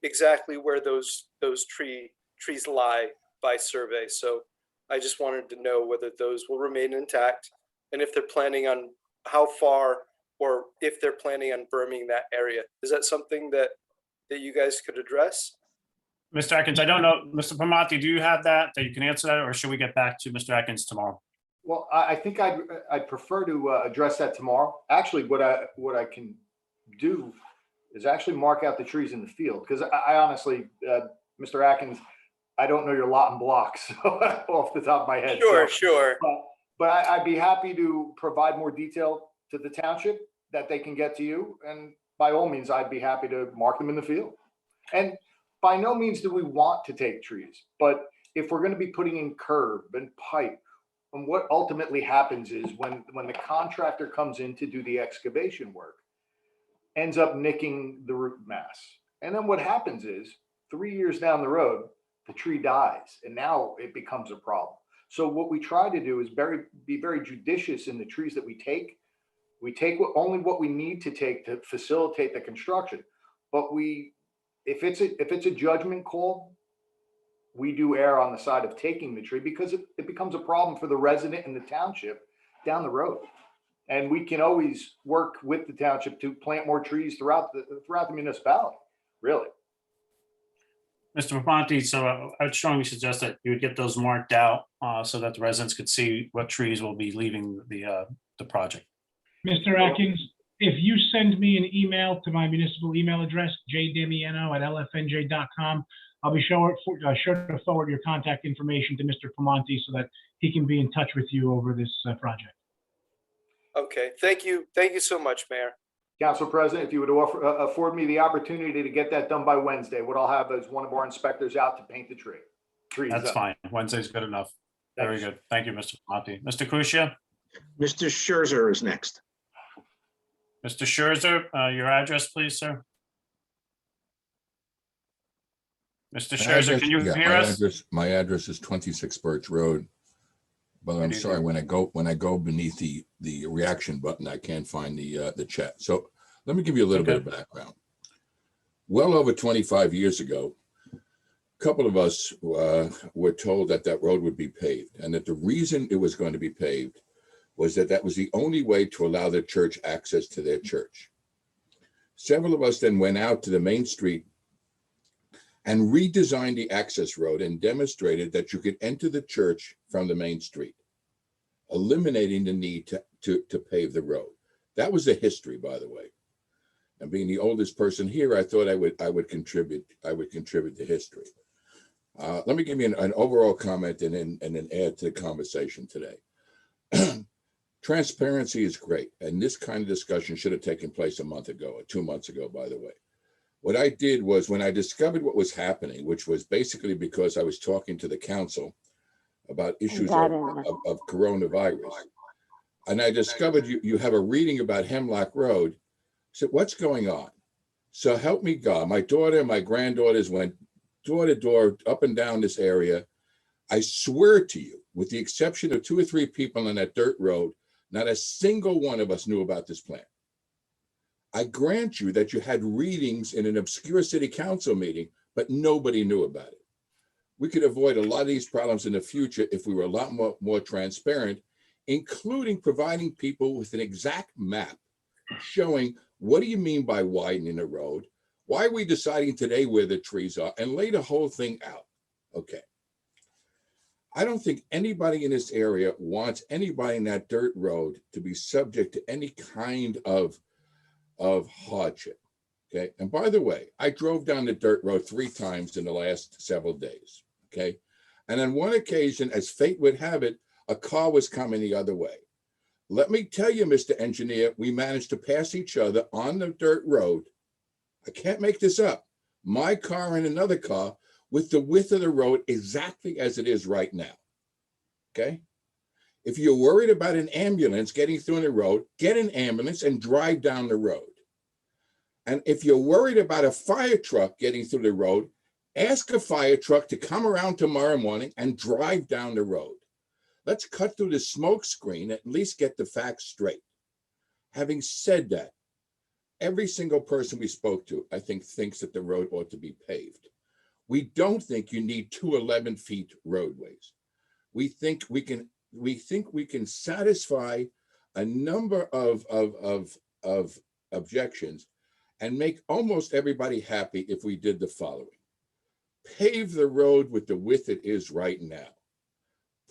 exactly where those trees lie by survey. So I just wanted to know whether those will remain intact and if they're planning on how far, or if they're planning on berming that area. Is that something that you guys could address? Mr. Atkins, I don't know, Mr. Primanti, do you have that you can answer that, or should we get back to Mr. Atkins tomorrow? Well, I think I'd prefer to address that tomorrow. Actually, what I can do is actually mark out the trees in the field, because I honestly, Mr. Atkins, I don't know your lot and blocks off the top of my head. Sure. But I'd be happy to provide more detail to the township that they can get to you. And by all means, I'd be happy to mark them in the field. And by no means do we want to take trees, but if we're going to be putting in curb and pipe, and what ultimately happens is when the contractor comes in to do the excavation work, ends up nicking the root mass. And then what happens is 3 years down the road, the tree dies, and now it becomes a problem. So what we try to do is be very judicious in the trees that we take. We take only what we need to take to facilitate the construction. But if it's a judgment call, we do err on the side of taking the tree, because it becomes a problem for the resident in the township down the road. And we can always work with the township to plant more trees throughout the municipality, really. Mr. Primanti, so I would strongly suggest that you would get those marked out so that the residents could see what trees will be leaving the project. Mr. Atkins, if you send me an email to my municipal email address, jdamiano@lfnj.com, I'll be sure to forward your contact information to Mr. Primanti so that he can be in touch with you over this project. Okay, thank you so much, Mayor. Council President, if you would afford me the opportunity to get that done by Wednesday, what I'll have is one of our inspectors out to paint the trees. That's fine. Wednesday's good enough. Very good. Thank you, Mr. Primanti. Mr. Crucia? Mr. Scherzer is next. Mr. Scherzer, your address, please, sir. Mr. Scherzer, can you hear us? My address is 26 Birch Road. But I'm sorry, when I go beneath the reaction button, I can't find the chat. So let me give you a little bit of background. Well over 25 years ago, a couple of us were told that road would be paved, and that the reason it was going to be paved was that was the only way to allow the church access to their church. Several of us then went out to the main street and redesigned the access road and demonstrated that you could enter the church from the main street, eliminating the need to pave the road. That was the history, by the way. And being the oldest person here, I thought I would contribute to history. Let me give you an overall comment and then add to the conversation today. Transparency is great, and this kind of discussion should have taken place a month ago or 2 months ago, by the way. What I did was when I discovered what was happening, which was basically because I was talking to the council about issues of coronavirus. And I discovered you have a reading about Hemlock Road. I said, what's going on? So help me God. My daughter and my granddaughters went door to door up and down this area. I swear to you, with the exception of 2 or 3 people on that dirt road, not a single one of us knew about this plan. I grant you that you had readings in an obscure city council meeting, but nobody knew about it. We could avoid a lot of these problems in the future if we were a lot more transparent, including providing people with an exact map showing what do you mean by widening the road? Why are we deciding today where the trees are, and lay the whole thing out? Okay. I don't think anybody in this area wants anybody in that dirt road to be subject to any kind of hardship. Okay. And by the way, I drove down the dirt road 3 times in the last several days. Okay. And on one occasion, as fate would have it, a car was coming the other way. Let me tell you, Mr. Engineer, we managed to pass each other on the dirt road. I can't make this up. My car and another car with the width of the road exactly as it is right now. Okay. If you're worried about an ambulance getting through the road, get an ambulance and drive down the road. And if you're worried about a fire truck getting through the road, ask a fire truck to come around tomorrow morning and drive down the road. Let's cut through the smoke screen, at least get the facts straight. Having said that, every single person we spoke to, I think, thinks that the road ought to be paved. We don't think you need 2 11-foot roadways. We think we can satisfy a number of objections and make almost everybody happy if we did the following. Pave the road with the width it is right now.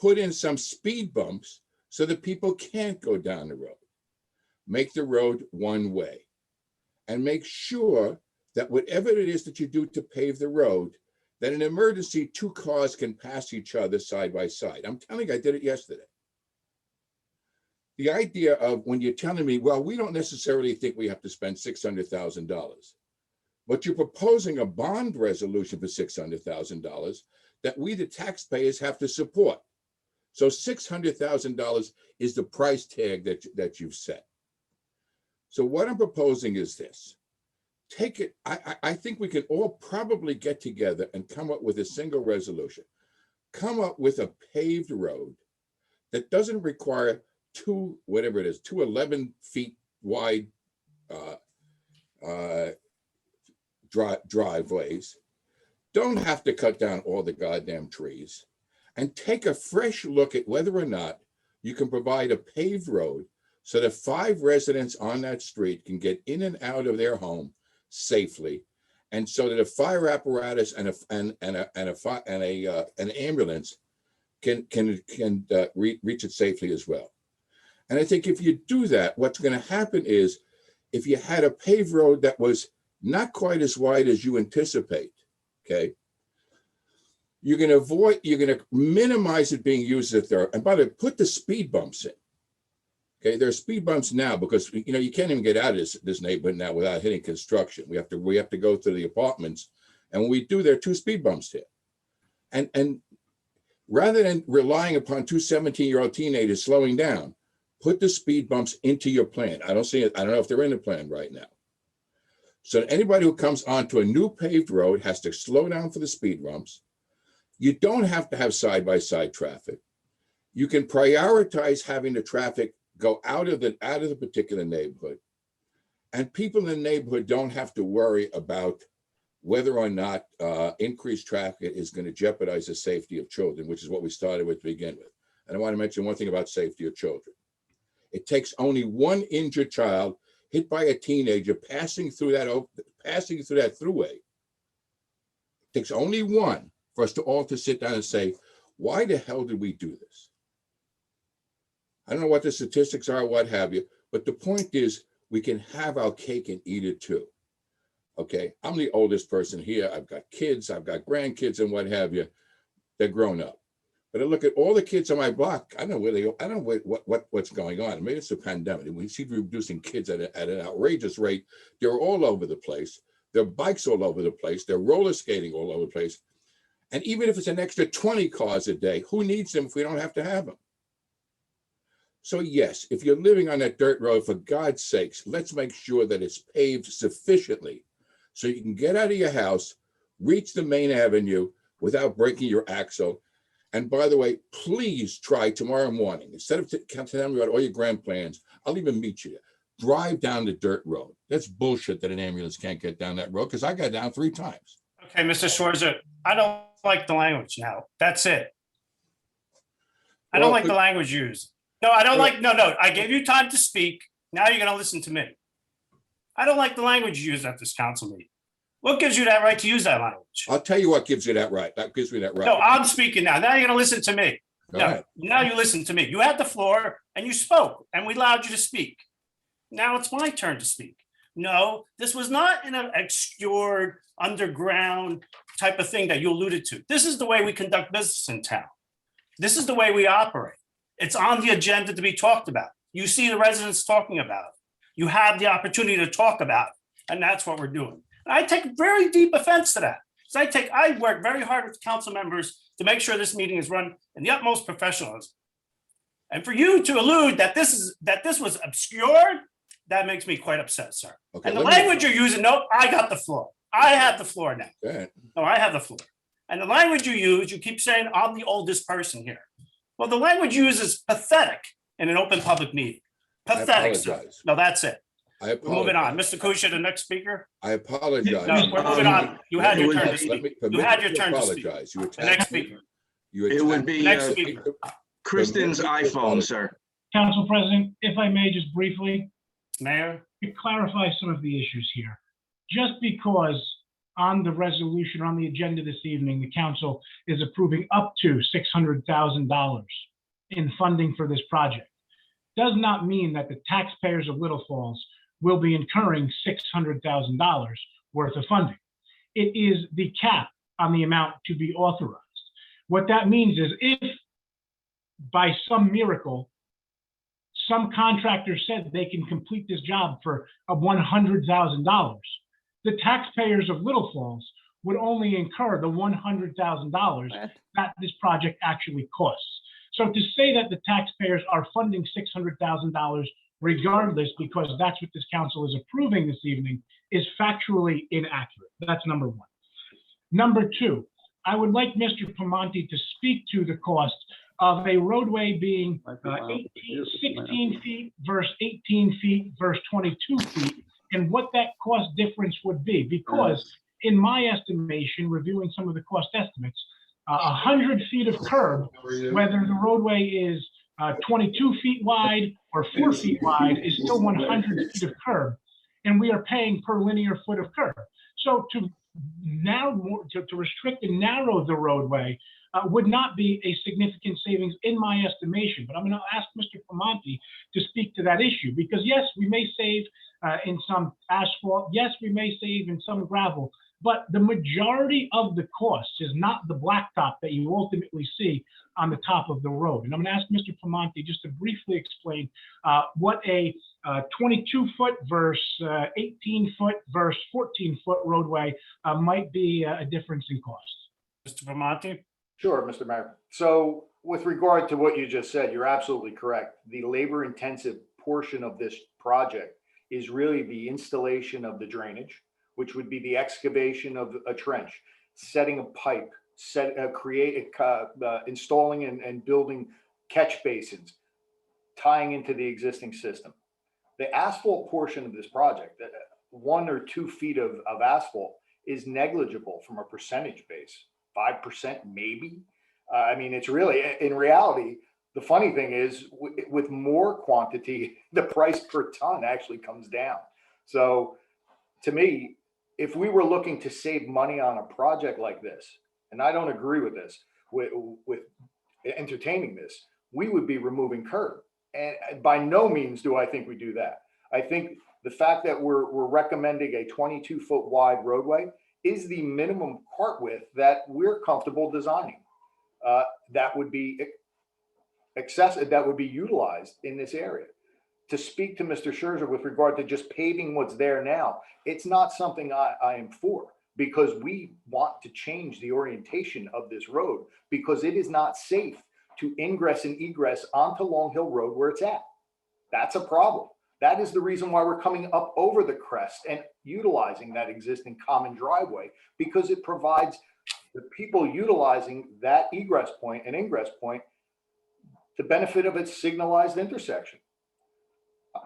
Put in some speed bumps so that people can't go down the road. Make the road one way. And make sure that whatever it is that you do to pave the road, that in an emergency, 2 cars can pass each other side by side. I'm telling you, I did it yesterday. The idea of when you're telling me, well, we don't necessarily think we have to spend $600,000, but you're proposing a bond resolution for $600,000 that we, the taxpayers, have to support. So $600,000 is the price tag that you've set. So what I'm proposing is this. Take it, I think we can all probably get together and come up with a single resolution. Come up with a paved road that doesn't require 2 11-foot wide driveways. Don't have to cut down all the goddamn trees. And take a fresh look at whether or not you can provide a paved road so that 5 residents on that street can get in and out of their home safely, and so that a fire apparatus and an ambulance can reach it safely as well. And I think if you do that, what's going to happen is, if you had a paved road that was not quite as wide as you anticipate, okay, you're going to minimize it being used at there. And by the way, put the speed bumps in. Okay, there are speed bumps now because you can't even get out of this neighborhood now without hitting construction. We have to go through the apartments, and when we do, there are 2 speed bumps here. And rather than relying upon 2 17-year-old teenagers slowing down, put the speed bumps into your plan. I don't see it. I don't know if they're in the plan right now. So anybody who comes onto a new paved road has to slow down for the speed bumps. You don't have to have side-by-side traffic. You can prioritize having the traffic go out of the particular neighborhood. And people in the neighborhood don't have to worry about whether or not increased traffic is going to jeopardize the safety of children, which is what we started with to begin with. And I want to mention one thing about safety of children. It takes only 1 injured child hit by a teenager passing through that throughway. It takes only 1 for us to all to sit down and say, why the hell did we do this? I don't know what the statistics are, what have you, but the point is we can have our cake and eat it too. Okay, I'm the oldest person here. I've got kids, I've got grandkids and what have you. They're grown up. But I look at all the kids on my block. I don't know where they go. I don't know what's going on. Maybe it's a pandemic. We see reducing kids at an outrageous rate. They're all over the place. There are bikes all over the place. They're roller skating all over the place. And even if it's an extra 20 cars a day, who needs them if we don't have to have them? So yes, if you're living on that dirt road, for God's sakes, let's make sure that it's paved sufficiently so you can get out of your house, reach the main avenue without breaking your axle. And by the way, please try tomorrow morning, instead of telling me about all your grand plans, I'll even meet you. Drive down the dirt road. That's bullshit that an ambulance can't get down that road, because I got down 3 times. Okay, Mr. Schwarzer, I don't like the language now. That's it. I don't like the language used. No, I don't like, no, I gave you time to speak. Now you're gonna listen to me. I don't like the language you use at this council meeting. What gives you that right to use that language? I'll tell you what gives you that right. That gives me that right. No, I'm speaking now. Now you're gonna listen to me. Go No, ahead. now you listen to me. You had the floor and you spoke and we allowed you to speak. Now it's my turn to speak. No, this was not in an obscured underground type of thing that you alluded to. This is the way we conduct business in town. This is the way we operate. It's on the agenda to be talked about. You see the residents talking about it. You have the opportunity to talk about it, and that's what we're doing. And I take very deep offense to that. So I work very hard with council members to make sure this meeting is run in the utmost professionalism. And for you to allude that this was obscured, that makes me quite upset, sir. Okay, And the language you're using, no, I got the floor. I have the floor now. Go ahead. No, I have the floor. And the language you use, you keep saying I'm the oldest person here. Well, the language you use is pathetic in an open public meeting. Pathetic, sir. apologize. No, that's it. I We're moving on. apologize. Mr. Kusia, the next speaker. I apologize. No, we're moving on. You had your turn to Let me- speak. permit You had me your to turn to speak. apologize. You The attacked next me. speaker. You It would attacked be me. Next uh, speaker. Kristen's Permit me to iPhone, apologize. sir. Council President, if I may just briefly, Mayor. to clarify some of the issues here. Just because on the resolution, on the agenda this evening, the council is approving up to $600,000 in funding for this project, does not mean that the taxpayers of Little Falls will be incurring $600,000 worth of funding. It is the cap on the amount to be authorized. What that means is if by some miracle, some contractor said they can complete this job for $100,000, the taxpayers of Little Falls would only incur the $100,000 that this project actually costs. So to say that the taxpayers are funding $600,000 regardless, because that's what this council is approving this evening, is factually inaccurate. That's number one. Number two, I would like Mr. Piemonte to speak to the cost of a roadway being 16 feet versus 18 feet versus 22 feet, and what that cost difference would be. Because in my estimation, reviewing some of the cost estimates, 100 feet of curb, whether the roadway is 22 feet wide or 4 feet wide, is still 100 feet of curb, and we are paying per linear foot of curb. So to restrict and narrow the roadway would not be a significant savings in my estimation. But I'm going to ask Mr. Piemonte to speak to that issue, because yes, we may save in some asphalt. Yes, we may save in some gravel, but the majority of the cost is not the blacktop that you ultimately see on the top of the road. And I'm going to ask Mr. Piemonte just to briefly explain what a 22-foot versus 18-foot versus 14-foot roadway might be a difference in cost. Mr. Piemonte? Sure, Mr. Mayor. So with regard to what you just said, you're absolutely correct. The labor-intensive portion of this project is really the installation of the drainage, which would be the excavation of a trench, setting a pipe, installing and building catch basins, tying into the existing system. The asphalt portion of this project, 1 or 2 feet of asphalt, is negligible from a percentage base. 5% maybe. I mean, it's really, in reality, the funny thing is with more quantity, the price per ton actually comes down. So to me, if we were looking to save money on a project like this, and I don't agree with this, with entertaining this, we would be removing curb. And by no means do I think we do that. I think the fact that we're recommending a 22-foot wide roadway is the minimum cart width that we're comfortable designing. That would be accessible, that would be utilized in this area. to speak to Mr. Scherzer with regard to just paving what's there now, it's not something I am for, because we want to change the orientation of this road because it is not safe to ingress and egress onto Long Hill Road where it's at. That's a problem. That is the reason why we're coming up over the crest and utilizing that existing common driveway, because it provides the people utilizing that egress point and ingress point the benefit of its signalized intersection.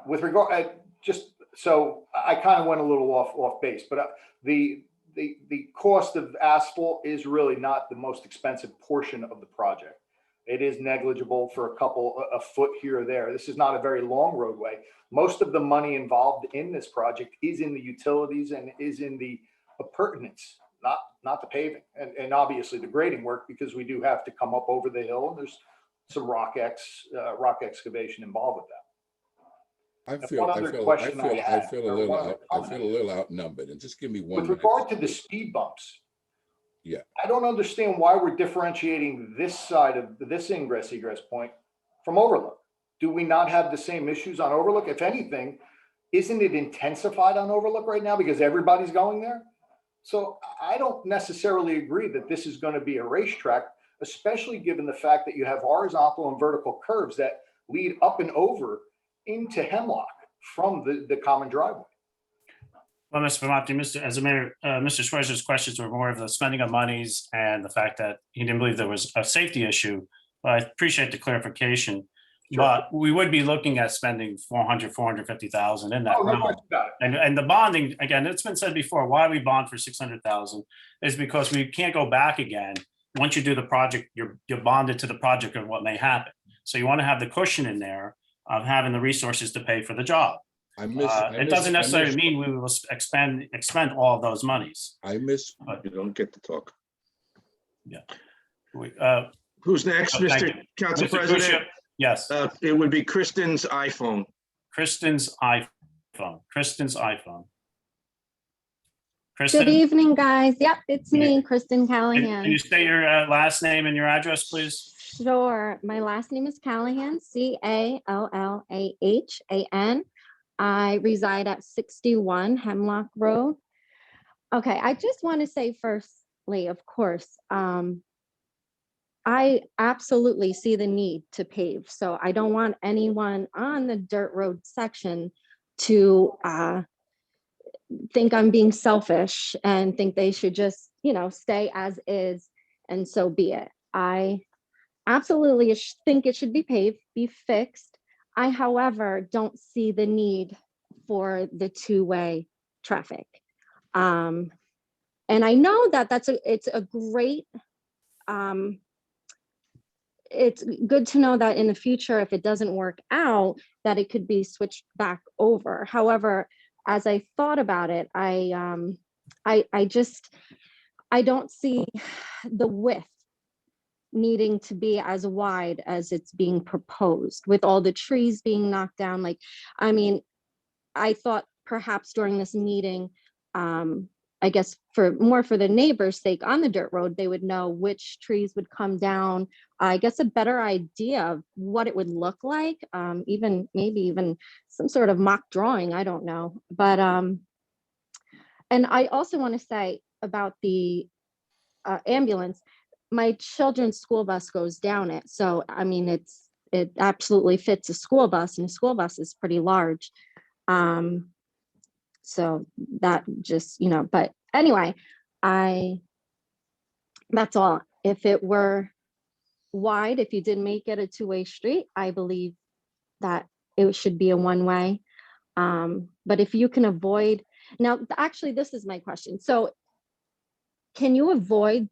With regard, just so I kind of went a little off base, but the cost of asphalt is really not the most expensive portion of the project. It is negligible for a foot here or there. This is not a very long roadway. Most of the money involved in this project is in the utilities and is in the appurtenance, not the paving, and obviously the grading work, because we do have to come up over the hill and there's some rock excavation involved with that. I feel a little outnumbered, and just give me one. With regard to the speed bumps. Yeah. I don't understand why we're differentiating this side of this ingress egress point from Overlook. Do we not have the same issues on Overlook? If anything, isn't it intensified on Overlook right now because everybody's going there? So I don't necessarily agree that this is going to be a racetrack, especially given the fact that you have horizontal and vertical curves that lead up and over into Hemlock from the common driveway. Well, Mr. Primanti, Mr. Schweizer's questions were more of the spending of monies and the fact that he didn't believe there was a safety issue. But I appreciate the clarification. Sure. But we would be looking at spending 450,000 in that Oh, no realm. question about it. And the bonding, again, it's been said before, why we bond for 600,000 is because we can't go back again. Once you do the project, you're bonded to the project of what may happen. So you want to have the cushion in there of having the resources to pay for the job. It doesn't necessarily mean we will expend all of those monies. You don't get to talk. Yeah. Who's next, Thank Mr. you. Council Mr. President? Bishop, yes. It would be Kristen's iPhone. Kristen's iPhone. Good evening, guys. Yep, it's me, Kristen Can Callahan. you state your last name and your address, please? Sure. My last name is Callahan, Callahan. I reside at 61 Hemlock Road. Okay, I just want to say firstly, of course, I absolutely see the need to pave. So I don't want anyone on the dirt road section to think I'm being selfish and think they should just, stay as is, and so be it. I absolutely think it should be paved, be fixed. I, however, don't see the need for the two-way traffic. And I know that it's a great, it's good to know that in the future, if it doesn't work out, that it could be switched back over. However, as I thought about it, I don't see the width needing to be as wide as it's being proposed with all the trees being knocked down. I thought perhaps during this meeting, I guess for the neighbors' sake on the dirt road, they would know which trees would come down. I guess a better idea of what it would look like, maybe even some sort of mock drawing, I don't know. But, and I also want to say about the ambulance, my children's school bus goes down it. So, it absolutely fits a school bus, and a school bus is pretty large. So that just, but anyway, that's all. If it were wide, if you did make it a two-way street, I believe that it should be a one-way. But if you can avoid, now, actually, this is my question. So can you avoid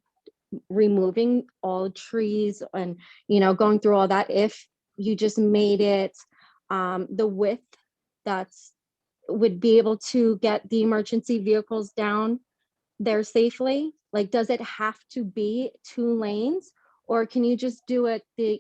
removing all trees and, going through all that if you just made it the width that's would be able to get the emergency vehicles down there safely? Like, does it have to be 2 lanes, or can you just do it the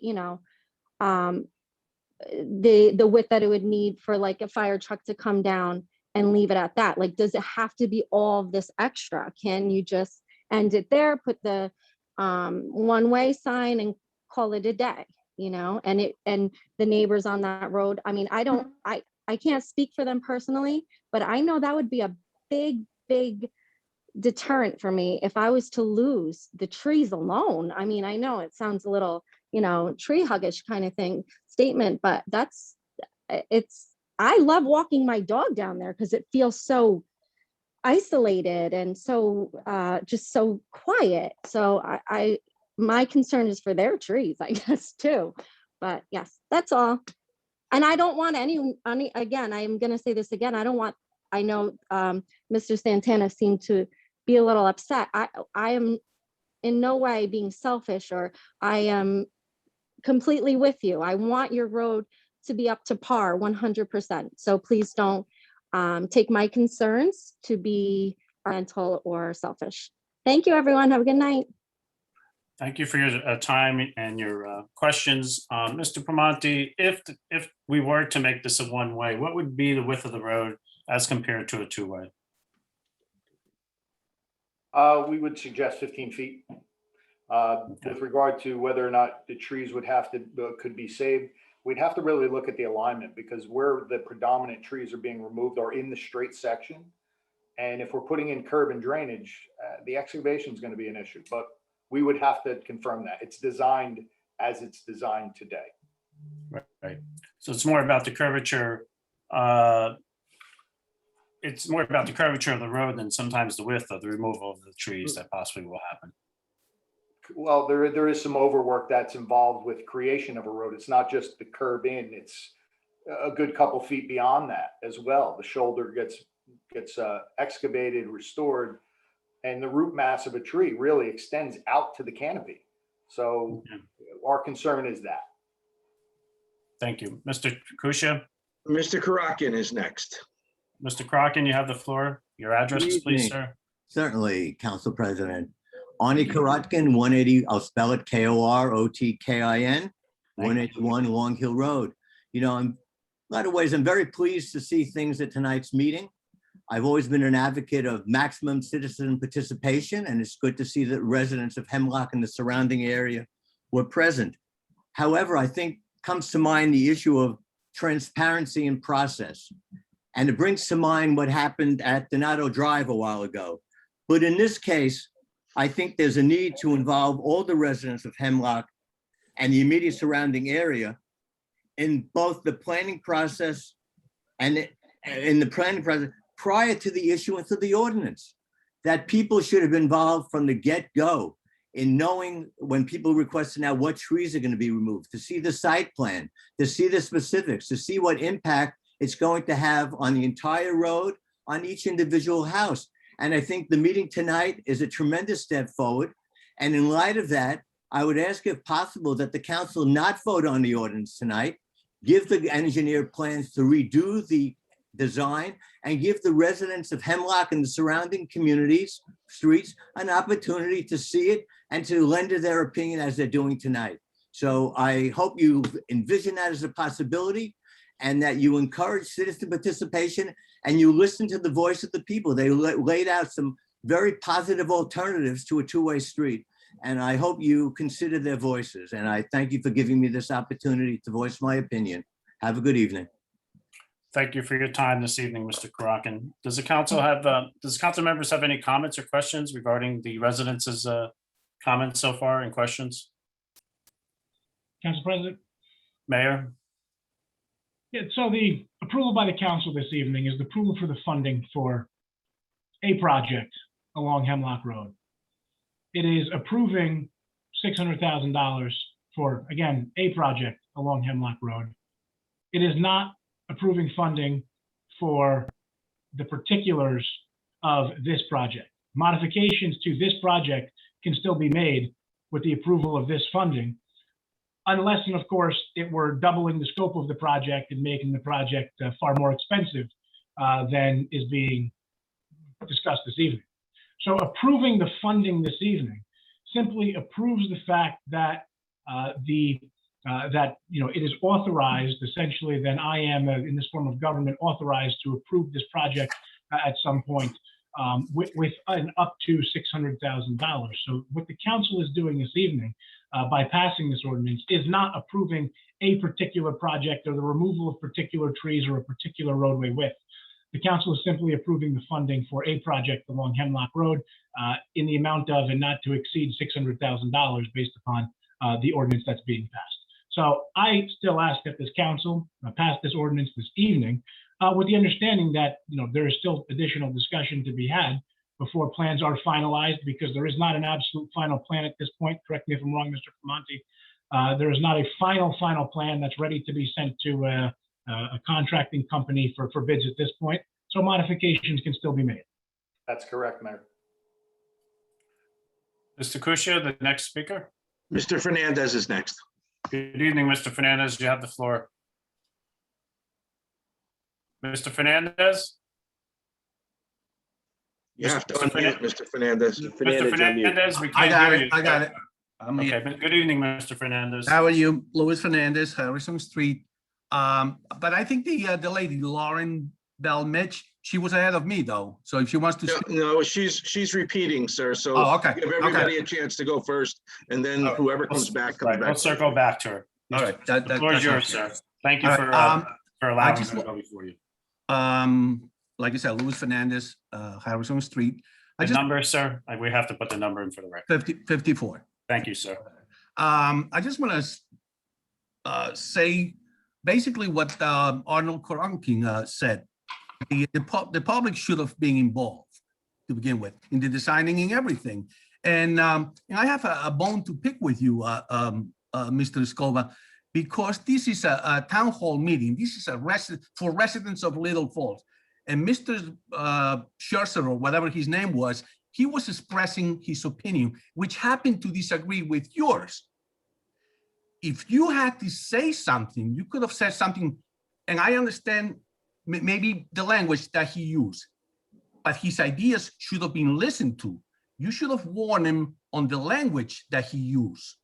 width that it would need for like a fire truck to come down and leave it at that? Like, does it have to be all of this extra? Can you just end it there, put the one-way sign and call it a day? and the neighbors on that road. I mean, I can't speak for them personally, but I know that would be a big deterrent for me if I was to lose the trees alone. I mean, I know it sounds a little, tree huggish kind of statement, but I love walking my dog down there because it feels so isolated and so just so quiet. So my concern is for their trees, I guess, too. But yes, that's all. And I don't want any again, I'm going to say this again. I know Mr. Santana seemed to be a little upset. I am in no way being selfish, or I am completely with you. I want your road to be up to par 100%. So please don't take my concerns to be parental or selfish. Thank you, everyone. Have a good night. Thank you for your time and your questions. Mr. Primanti, if we were to make this a one-way, what would be the width of the road as compared to a two-way? We would suggest 15 feet. With regard to whether or not the trees could be saved, we'd have to really look at the alignment, because where the predominant trees are being removed are in the straight section. And if we're putting in curb and drainage, the excavation is going to be an issue, but we would have to confirm that. It's designed as it's designed today. Right. So it's more about the curvature. It's more about the curvature of the road than sometimes the width of the removal of the trees that possibly will happen. Well, there is some overwork that's involved with creation of a road. It's not just the curb in, it's a good couple feet beyond that as well. The shoulder gets excavated, restored, and the root mass of a tree really extends out to the canopy. So our concern is that. Thank you. Mr. Kusia? Mr. Karakin is next. Mr. Crocken, you have the floor. Your address, please, sir. Certainly, Council President. Ani Korotkin, 180, I'll spell it Korotkin, 181 Long Hill Road. In a lot of ways, I'm very pleased to see things at tonight's meeting. I've always been an advocate of maximum citizen participation, and it's good to see that residents of Hemlock and the surrounding area were present. However, I think comes to mind the issue of transparency and process. And it brings to mind what happened at Donato Drive a while ago. But in this case, I think there's a need to involve all the residents of Hemlock and the immediate surrounding area in both the planning process and in the planning process prior to the issuance of the ordinance. That people should have been involved from the get-go in knowing when people request now what trees are going to be removed, to see the site plan, to see the specifics, to see what impact it's going to have on the entire road, on each individual house. And I think the meeting tonight is a tremendous step forward. And in light of that, I would ask if possible that the council not vote on the ordinance tonight, give the engineer plans to redo the design, and give the residents of Hemlock and the surrounding communities, streets, an opportunity to see it and to lend their opinion as they're doing tonight. So I hope you envision that as a possibility, and that you encourage citizen participation and you listen to the voice of the people. They laid out some very positive alternatives to a two-way street. And I hope you consider their voices. And I thank you for giving me this opportunity to voice my opinion. Have a good evening. Thank you for your time this evening, Mr. Karakin. Does the council members have any comments or questions regarding the residents' comments so far and questions? Council President? Mayor? Yeah, so the approval by the council this evening is the approval for the funding for a project along Hemlock Road. It is approving $600,000 for, again, a project along Hemlock Road. It is not approving funding for the particulars of this project. Modifications to this project can still be made with the approval of this funding, unless, and of course, it were doubling the scope of the project and making the project far more expensive than is being discussed this evening. So approving the funding this evening simply approves the fact that it is authorized, essentially, then I am in this form of government authorized to approve this project at some point with an up to $600,000. So what the council is doing this evening by passing this ordinance is not approving a particular project or the removal of particular trees or a particular roadway width. The council is simply approving the funding for a project along Hemlock Road in the amount of and not to exceed $600,000 based upon the ordinance that's being passed. So I still ask that this council pass this ordinance this evening with the understanding that there is still additional discussion to be had before plans are finalized, because there is not an absolute final plan at this point. Correct me if I'm wrong, Mr. Primanti. There is not a final plan that's ready to be sent to a contracting company for bids at this point. So modifications can still be made. That's correct, Mayor. Mr. Kusia, the next speaker. Mr. Fernandez is next. Good evening, Mr. Fernandez. You have the floor. Mr. Fernandez? You have to unmute Mr. Fernandez. Mr. Fernandez, we can't hear you. I got it. Okay, but good evening, Mr. Fernandez. How are you? Luis Fernandez, Harrison Street. But I think the lady, Lauren Bell Mitch, she was ahead of me though. So if she wants to speak. No, she's repeating, sir. So okay. give everybody a chance to go first, and then whoever comes back comes back. We'll circle back to her. All right. The floor is yours, sir. Thank you for allowing me to go before you. Like I said, Luis Fernandez, Harrison Street. The number, sir, we have to put the number in for the record. 54. Thank you, sir. I just want to say basically what Arnold Koronkin said. The public should have been involved to begin with in the designing and everything. And I have a bone to pick with you, Mr. Escobar, because this is a town hall meeting. This is for residents of Little Falls. And Mr. Scherzer, or whatever his name was, he was expressing his opinion, which happened to disagree with yours. If you had to say something, you could have said something, and I understand maybe the language that he used, but his ideas should have been listened to. You should have warned him on the language that he used,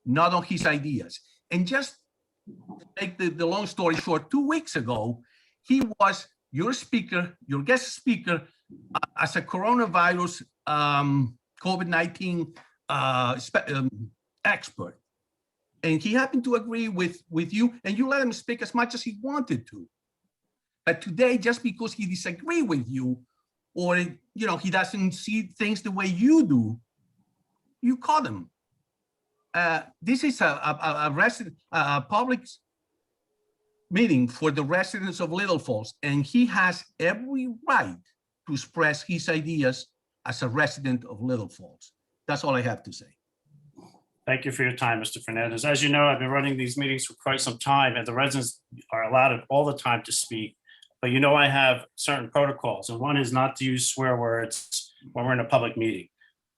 not on his ideas. And just to make the long story short, 2 weeks ago, he was your speaker, your guest speaker, as a coronavirus COVID-19 expert. And he happened to agree with you, and you let him speak as much as he wanted to. But today, just because he disagrees with you, or he doesn't see things the way you do, you caught him. This is a public meeting for the residents of Little Falls, and he has every right to express his ideas as a resident of Little Falls. That's all I have to say. Thank you for your time, Mr. Fernandez. As you know, I've been running these meetings for quite some time, and the residents are allowed all the time to speak. But I have certain protocols, and one is not to use swear words when we're in a public meeting.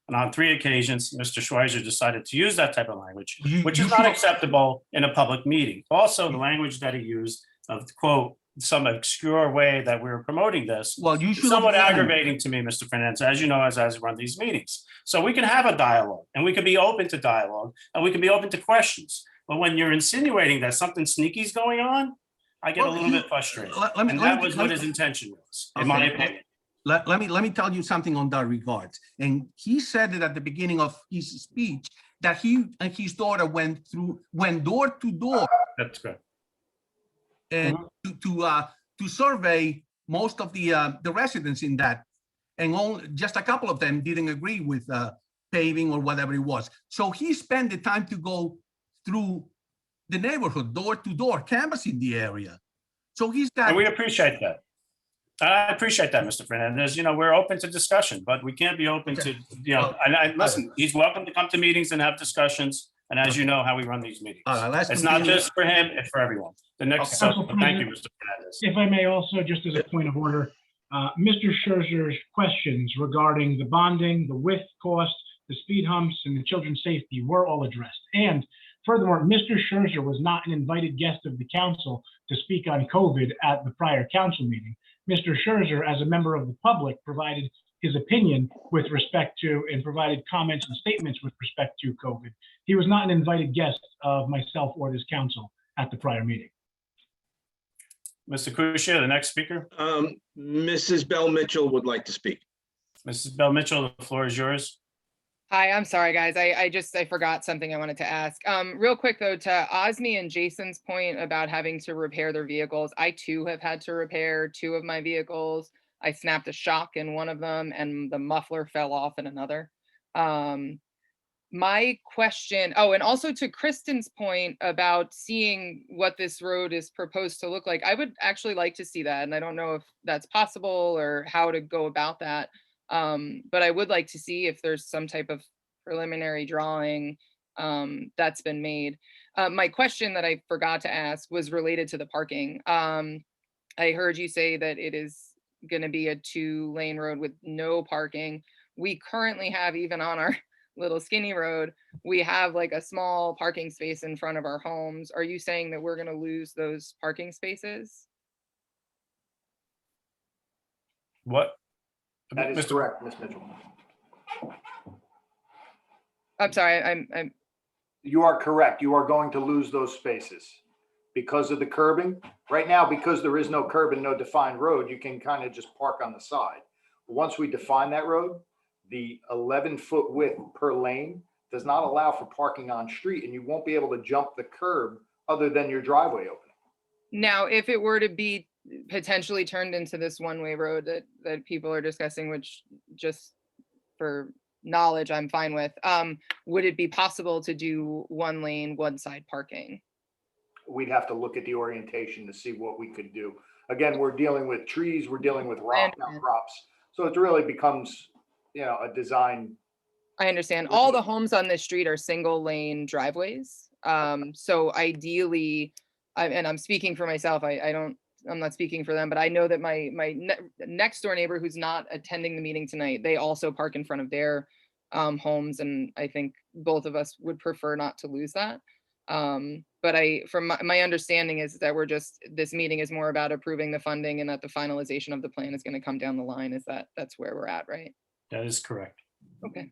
And on 3 occasions, Mr. Schweizer decided to use that type of language, which is not acceptable in a public meeting. Also, the language that he used of, quote, some obscure way that we were promoting this, is somewhat aggravating to me, Mr. Fernandez, as you know, as I run these meetings. So we can have a dialogue, and we can be open to dialogue, and we can be open to questions. But when you're insinuating that something sneaky is going on, I get a little bit frustrated. And that was what his intention was, in my opinion. Let me tell you something on that regard. And he said it at the beginning of his speech that he and his daughter went door to door. That's good. And to survey most of the residents in that, and just a couple of them didn't agree with paving or whatever it was. So he spent the time to go through the neighborhood, door to door, canvassing the area. So he's got. And we appreciate that. I appreciate that, Mr. Fernandez. We're open to discussion, but we can't be open to, and listen, he's welcome to come to meetings and have discussions. And as you know how we run these meetings. It's not just for him, it's for everyone. The next, thank you, Mr. Fernandez. If I may also, just as a point of order, Mr. Scherzer's questions regarding the bonding, the width cost, the speed humps, and the children's safety were all addressed. And furthermore, Mr. Scherzer was not an invited guest of the council to speak on COVID at the prior council meeting. Mr. Scherzer, as a member of the public, provided his opinion with respect to and provided comments and statements with respect to COVID. He was not an invited guest of myself or this council at the prior meeting. Mr. Kusia, the next speaker. Mrs. Bell Mitchell would like to speak. Mrs. Bell Mitchell, the floor is yours. Hi, I'm sorry, guys. I forgot something I wanted to ask. Real quick though, to Osme and Jason's point about having to repair their vehicles, I too have had to repair 2 of my vehicles. I snapped a shock in one of them and the muffler fell off in another. My question, oh, and also to Kristen's point about seeing what this road is proposed to look like, I would actually like to see that. And I don't know if that's possible or how to go about that. But I would like to see if there's some type of preliminary drawing that's been made. My question that I forgot to ask was related to the parking. I heard you say that it is going to be a 2-lane road with no parking. We currently have, even on our little skinny road, we have like a small parking space in front of our homes. Are you saying that we're going to lose those parking spaces? What? That is Mr. correct, Ms. Mitchell. I'm sorry, I'm You are correct. You are going to lose those spaces because of the curbing. Right now, because there is no curb and no defined road, you can kind of just park on the side. But once we define that road, the 11-foot width per lane does not allow for parking on street, and you won't be able to jump the curb other than your driveway opening. Now, if it were to be potentially turned into this one-way road that people are discussing, which just for knowledge, I'm fine with, would it be possible to do 1 lane, 1 side parking? We'd have to look at the orientation to see what we could do. Again, we're dealing with trees, we're dealing with rock outcrops. So it really becomes, a design. I understand. All the homes on this street are 1-lane driveways. So ideally, and I'm speaking for myself, I'm not speaking for them, but I know that my next door neighbor who's not attending the meeting tonight, they also park in front of their homes. And I think both of us would prefer not to lose that. But from my understanding is that this meeting is more about approving the funding and that the finalization of the plan is going to come down the line. That's where we're at, right? That is correct. Okay.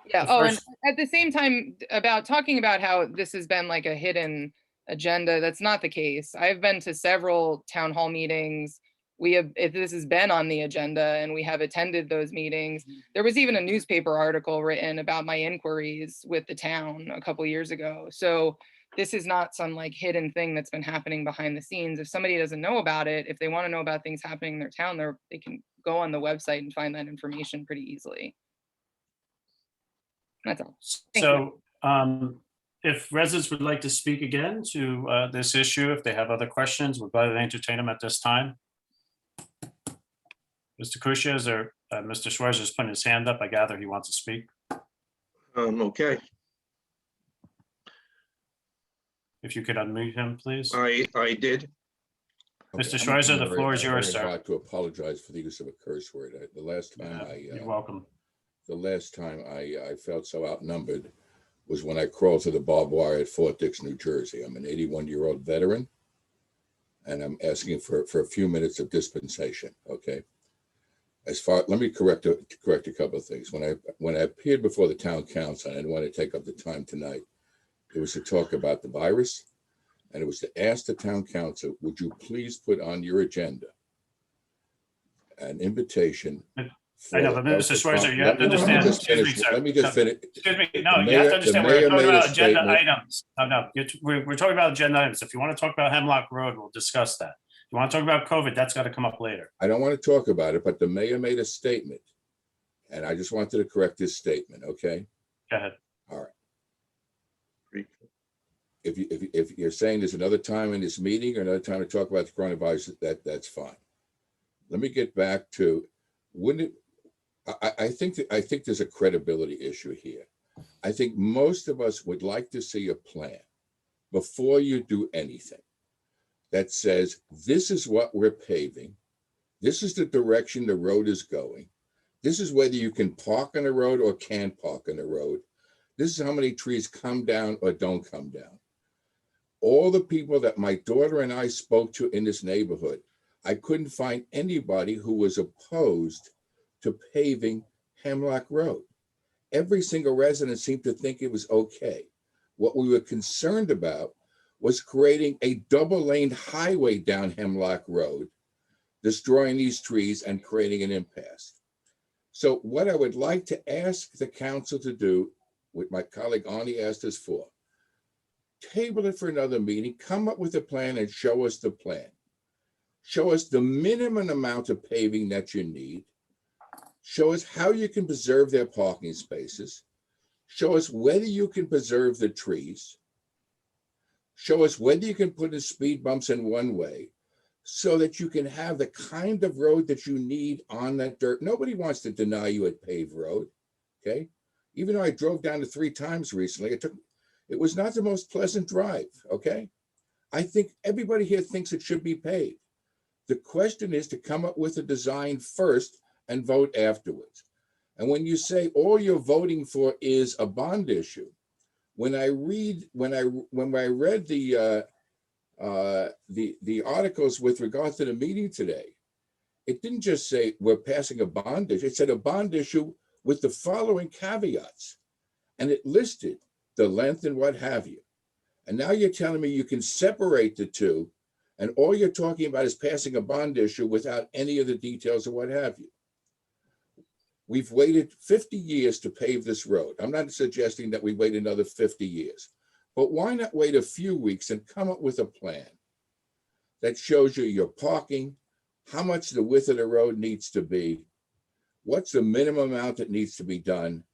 Yeah. The Oh, and first- at the same time, about talking about how this has been like a hidden agenda, that's not the case. I've been to several town hall meetings. If this has been on the agenda and we have attended those meetings. There was even a newspaper article written about my inquiries with the town a couple years ago. So this is not some like hidden thing that's been happening behind the scenes. If somebody doesn't know about it, if they want to know about things happening in their town, they can go on the website and find that information pretty easily. That's all. Thank you. So if residents would like to speak again to this issue, if they have other questions, we're glad to entertain them at this time. Mr. Kusia, is there, Mr. Schweizer is putting his hand up. I gather he wants to speak. Okay, If you could unmute him, please. I did. Mr. Okay, Schweizer, the floor is yours, I'd sir. like to apologize for the use of a curse word. The last time You're welcome. the last time I felt so outnumbered was when I crawled to the barbed wire at Fort Dix, New Jersey. I'm an 81-year-old veteran, and I'm asking for a few minutes of dispensation, okay? Let me correct a couple of things. When I appeared before the town council, and I didn't want to take up the time tonight, it was to talk about the virus, and it was to ask the town council, would you please put on your agenda an invitation? I know, but Mr. Schweizer, you have to Let me understand. just Excuse me, finish. sir. Let me just finish. Excuse me. The No, you mayor- have to the understand. mayor We're talking made a about agenda statement. items. No, we're talking about agenda items. If you want to talk about Hemlock Road, we'll discuss that. If you want to talk about COVID, that's got to come up later. I don't want to talk about it, but the mayor made a statement, and I just wanted to correct this statement, okay? Go ahead. All right. If you're saying there's another time in this meeting or another time to talk about the coronavirus, that's fine. Let me get back to, I think there's a credibility issue here. I think most of us would like to see a plan before you do anything that says, this is what we're paving. This is the direction the road is going. This is whether you can park on the road or can't park on the road. This is how many trees come down or don't come down. All the people that my daughter and I spoke to in this neighborhood, I couldn't find anybody who was opposed to paving Hemlock Road. Every single resident seemed to think it was okay. What we were concerned about was creating a double-lane highway down Hemlock Road, destroying these trees and creating an impasse. So what I would like to ask the council to do, what my colleague Arnie asked us for, table it for another meeting, come up with a plan and show us the plan. Show us the minimum amount of paving that you need. Show us how you can preserve their parking spaces. Show us whether you can preserve the trees. Show us whether you can put in speed bumps in one way so that you can have the kind of road that you need on that dirt. Nobody wants to deny you a paved road, okay? Even though I drove down it 3 times recently, it was not the most pleasant drive, okay? I think everybody here thinks it should be paved. The question is to come up with a design first and vote afterwards. And when you say all you're voting for is a bond issue, when I read the articles with regard to the meeting today, it didn't just say we're passing a bond issue. It said a bond issue with the following caveats, and it listed the length and what have you. And now you're telling me you can separate the two, and all you're talking about is passing a bond issue without any of the details or what have you. We've waited 50 years to pave this road. I'm not suggesting that we wait another 50 years, but why not wait a few weeks and come up with a plan that shows you your parking, how much the width of the road needs to be, what's the minimum amount that needs to be done.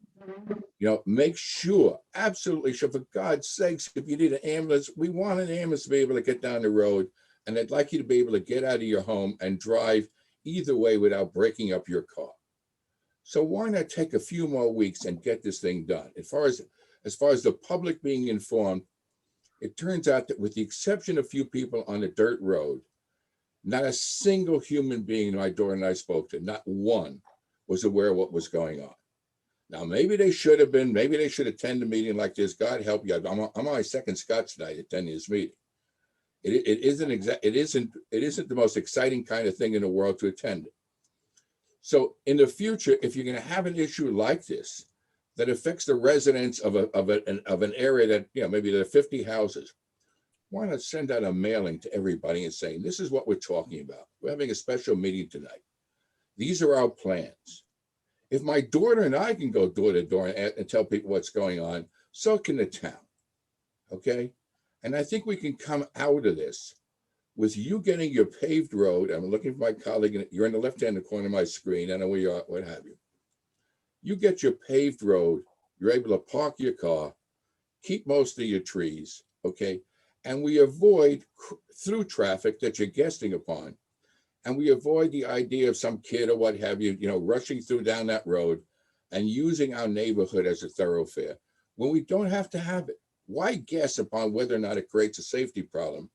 You know, make sure, absolutely sure, for God's sakes, if you need an ambulance, we want an ambulance to be able to get down the road. And I'd like you to be able to get out of your home and drive either way without breaking up your car. So why not take a few more weeks and get this thing done? As far as the public being informed, it turns out that with the exception of few people on a dirt road, not a single human being my daughter and I spoke to, not one, was aware of what was going on. Now, maybe they should have been, maybe they should attend a meeting like this. God help you. I'm on my second scotch tonight attending this meeting. It isn't the most exciting kind of thing in the world to attend it. So in the future, if you're going to have an issue like this that affects the residents of an area that, you know, maybe there are 50 houses, why not send out a mailing to everybody and saying, this is what we're talking about. We're having a special meeting tonight. These are our plans. If my daughter and I can go door to door and tell people what's going on, so can the town, okay? And I think we can come out of this with you getting your paved road. I'm looking for my colleague, and you're in the left-hand corner of my screen. I know where you are, what have you. You get your paved road, you're able to park your car, keep most of your trees, okay? And we avoid through traffic that you're guessing upon. And we avoid the idea of some kid or what have you, rushing through down that road and using our neighborhood as a thoroughfare when we don't have to have it. Why guess upon whether or not it creates a safety problem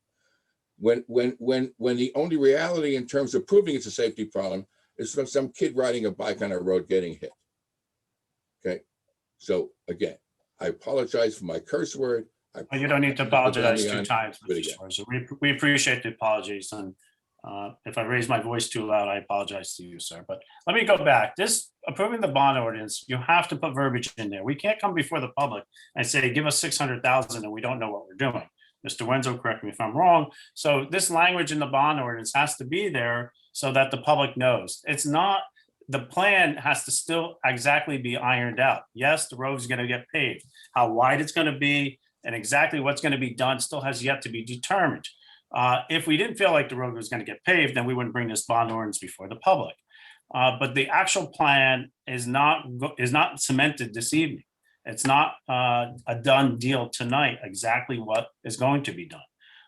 when the only reality in terms of proving it's a safety problem is from some kid riding a bike on a road getting hit? Okay, so again, I apologize for my curse word. You don't need to apologize 2 times, Mr. Swarzer. We appreciate the apologies, and if I raise my voice too loud, I apologize to you, sir. But let me go back. This approving the bond ordinance, you have to put verbiage in there. We can't come before the public and say, give us 600,000 and we don't know what we're doing. Mr. Wenzel, correct me if I'm wrong. So this language in the bond ordinance has to be there so that the public knows. It's not, the plan has to still exactly be ironed out. Yes, the road is going to get paved. How wide it's going to be and exactly what's going to be done still has yet to be determined. If we didn't feel like the road was going to get paved, then we wouldn't bring this bond ordinance before the public. But the actual plan is not cemented this evening. It's not a done deal tonight, exactly what is going to be done.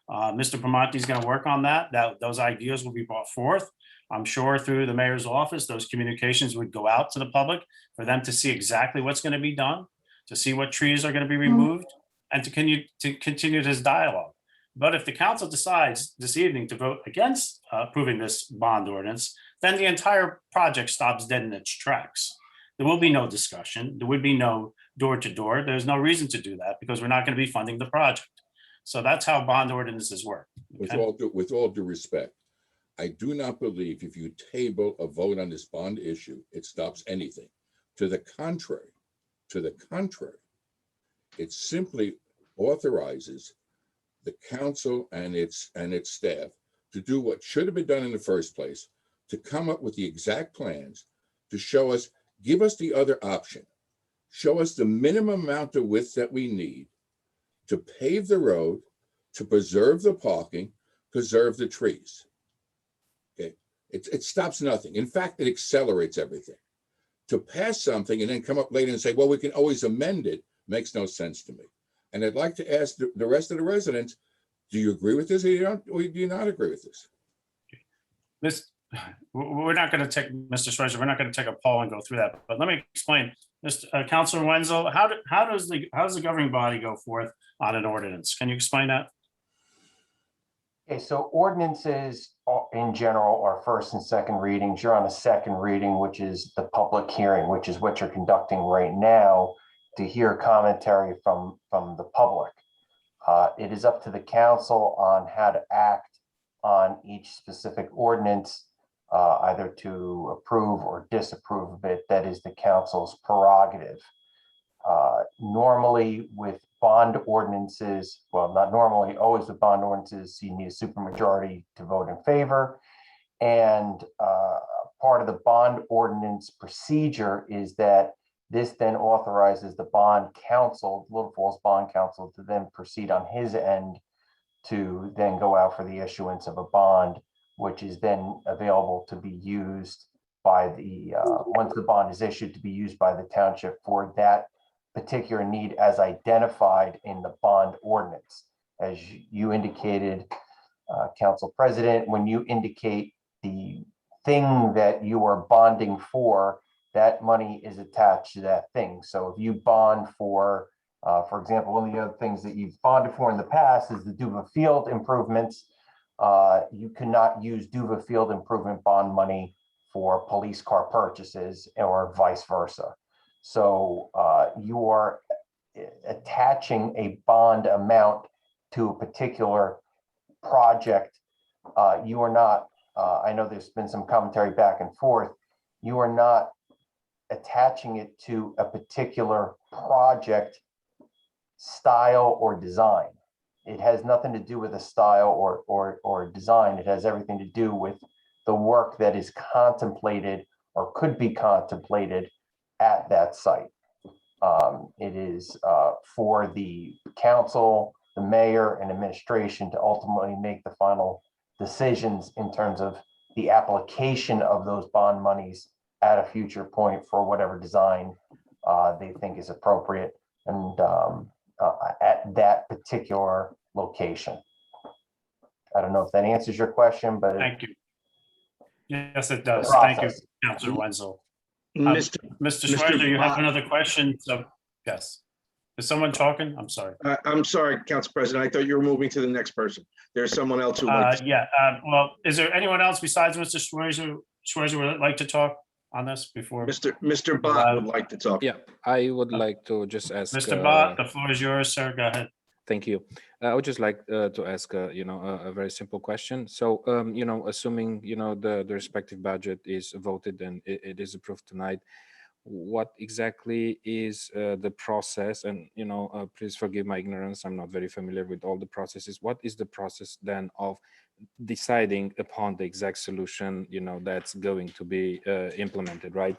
Mr. Primanti is going to work on that. Those ideas will be brought forth. I'm sure through the mayor's office, those communications would go out to the public for them to see exactly what's going to be done, to see what trees are going to be removed, and to continue this dialogue. But if the council decides this evening to vote against approving this bond ordinance, then the entire project stops dead in its tracks. There will be no discussion. There would be no door to door. There's no reason to do that because we're not going to be funding the project. So that's how bond ordinances work. Okay? With all due respect, I do not believe if you table a vote on this bond issue, it stops anything. To the contrary, it simply authorizes the council and its staff to do what should have been done in the first place, to come up with the exact plans, to show us give us the other option. Show us the minimum amount of width that we need to pave the road, to preserve the parking, preserve the trees. Okay, it stops nothing. In fact, it accelerates everything. To pass something and then come up later and say, well, we can always amend it, makes no sense to me. And I'd like to ask the rest of the residents, do you agree with this or do you not agree with this? We're not going to take, Mr. Schweizer, we're not going to take a poll and go through that, but let me explain. Mr. Councilor Wenzel, how does the governing body go forth on an ordinance? Can you explain that? Okay, so ordinances in general are first and second readings. You're on a second reading, which is the public hearing, which is what you're conducting right now to hear commentary from the public. It is up to the council on how to act on each specific ordinance, either to approve or disapprove of it. That is the council's prerogative. Normally with bond ordinances, well, not normally, always with bond ordinances, you need a supermajority to vote in favor. And part of the bond ordinance procedure is that this then authorizes the bond council, Little Falls Bond Council, to then proceed on his end to then go out for the issuance of a bond, which is then available to be used by the, once the bond is issued, to be used by the township for that particular need as identified in the bond ordinance. As you indicated, Council President, when you indicate the thing that you are bonding for, that money is attached to that thing. So if you bond for example, one of the other things that you've bonded for in the past is the Duva Field improvements. You cannot use Duva Field improvement bond money for police car purchases or vice versa. So you are attaching a bond amount to a particular project. You are not, I know there's been some commentary back and forth, you are not attaching it to a particular project style or design. It has nothing to do with a style or design. It has everything to do with the work that is contemplated or could be contemplated at that site. It is for the council, the mayor, and administration to ultimately make the final decisions in terms of the application of those bond monies at a future point for whatever design they think is appropriate and at that particular location. I don't know if that answers your question, but Thank you. Yes, it does. Thank you, Councilor Wenzel. Mr. Schweizer, you have another question? So, yes. Is someone talking? I'm sorry. I'm sorry, Council President. I thought you were moving to the next person. There's someone else who likes. Yeah. Well, is there anyone else besides Mr. Schweizer would like to talk on this before? Mr. Bott would like to talk. Yeah, I would like to just ask. Mr. Bott, the floor is yours, sir. Go ahead. Thank you. I would just like to ask, a very simple question. So, assuming, the respective budget is voted and it is approved tonight, what exactly is the process? And, please forgive my ignorance. I'm not very familiar with all the processes. What is the process then of deciding upon the exact solution, that's going to be implemented, right?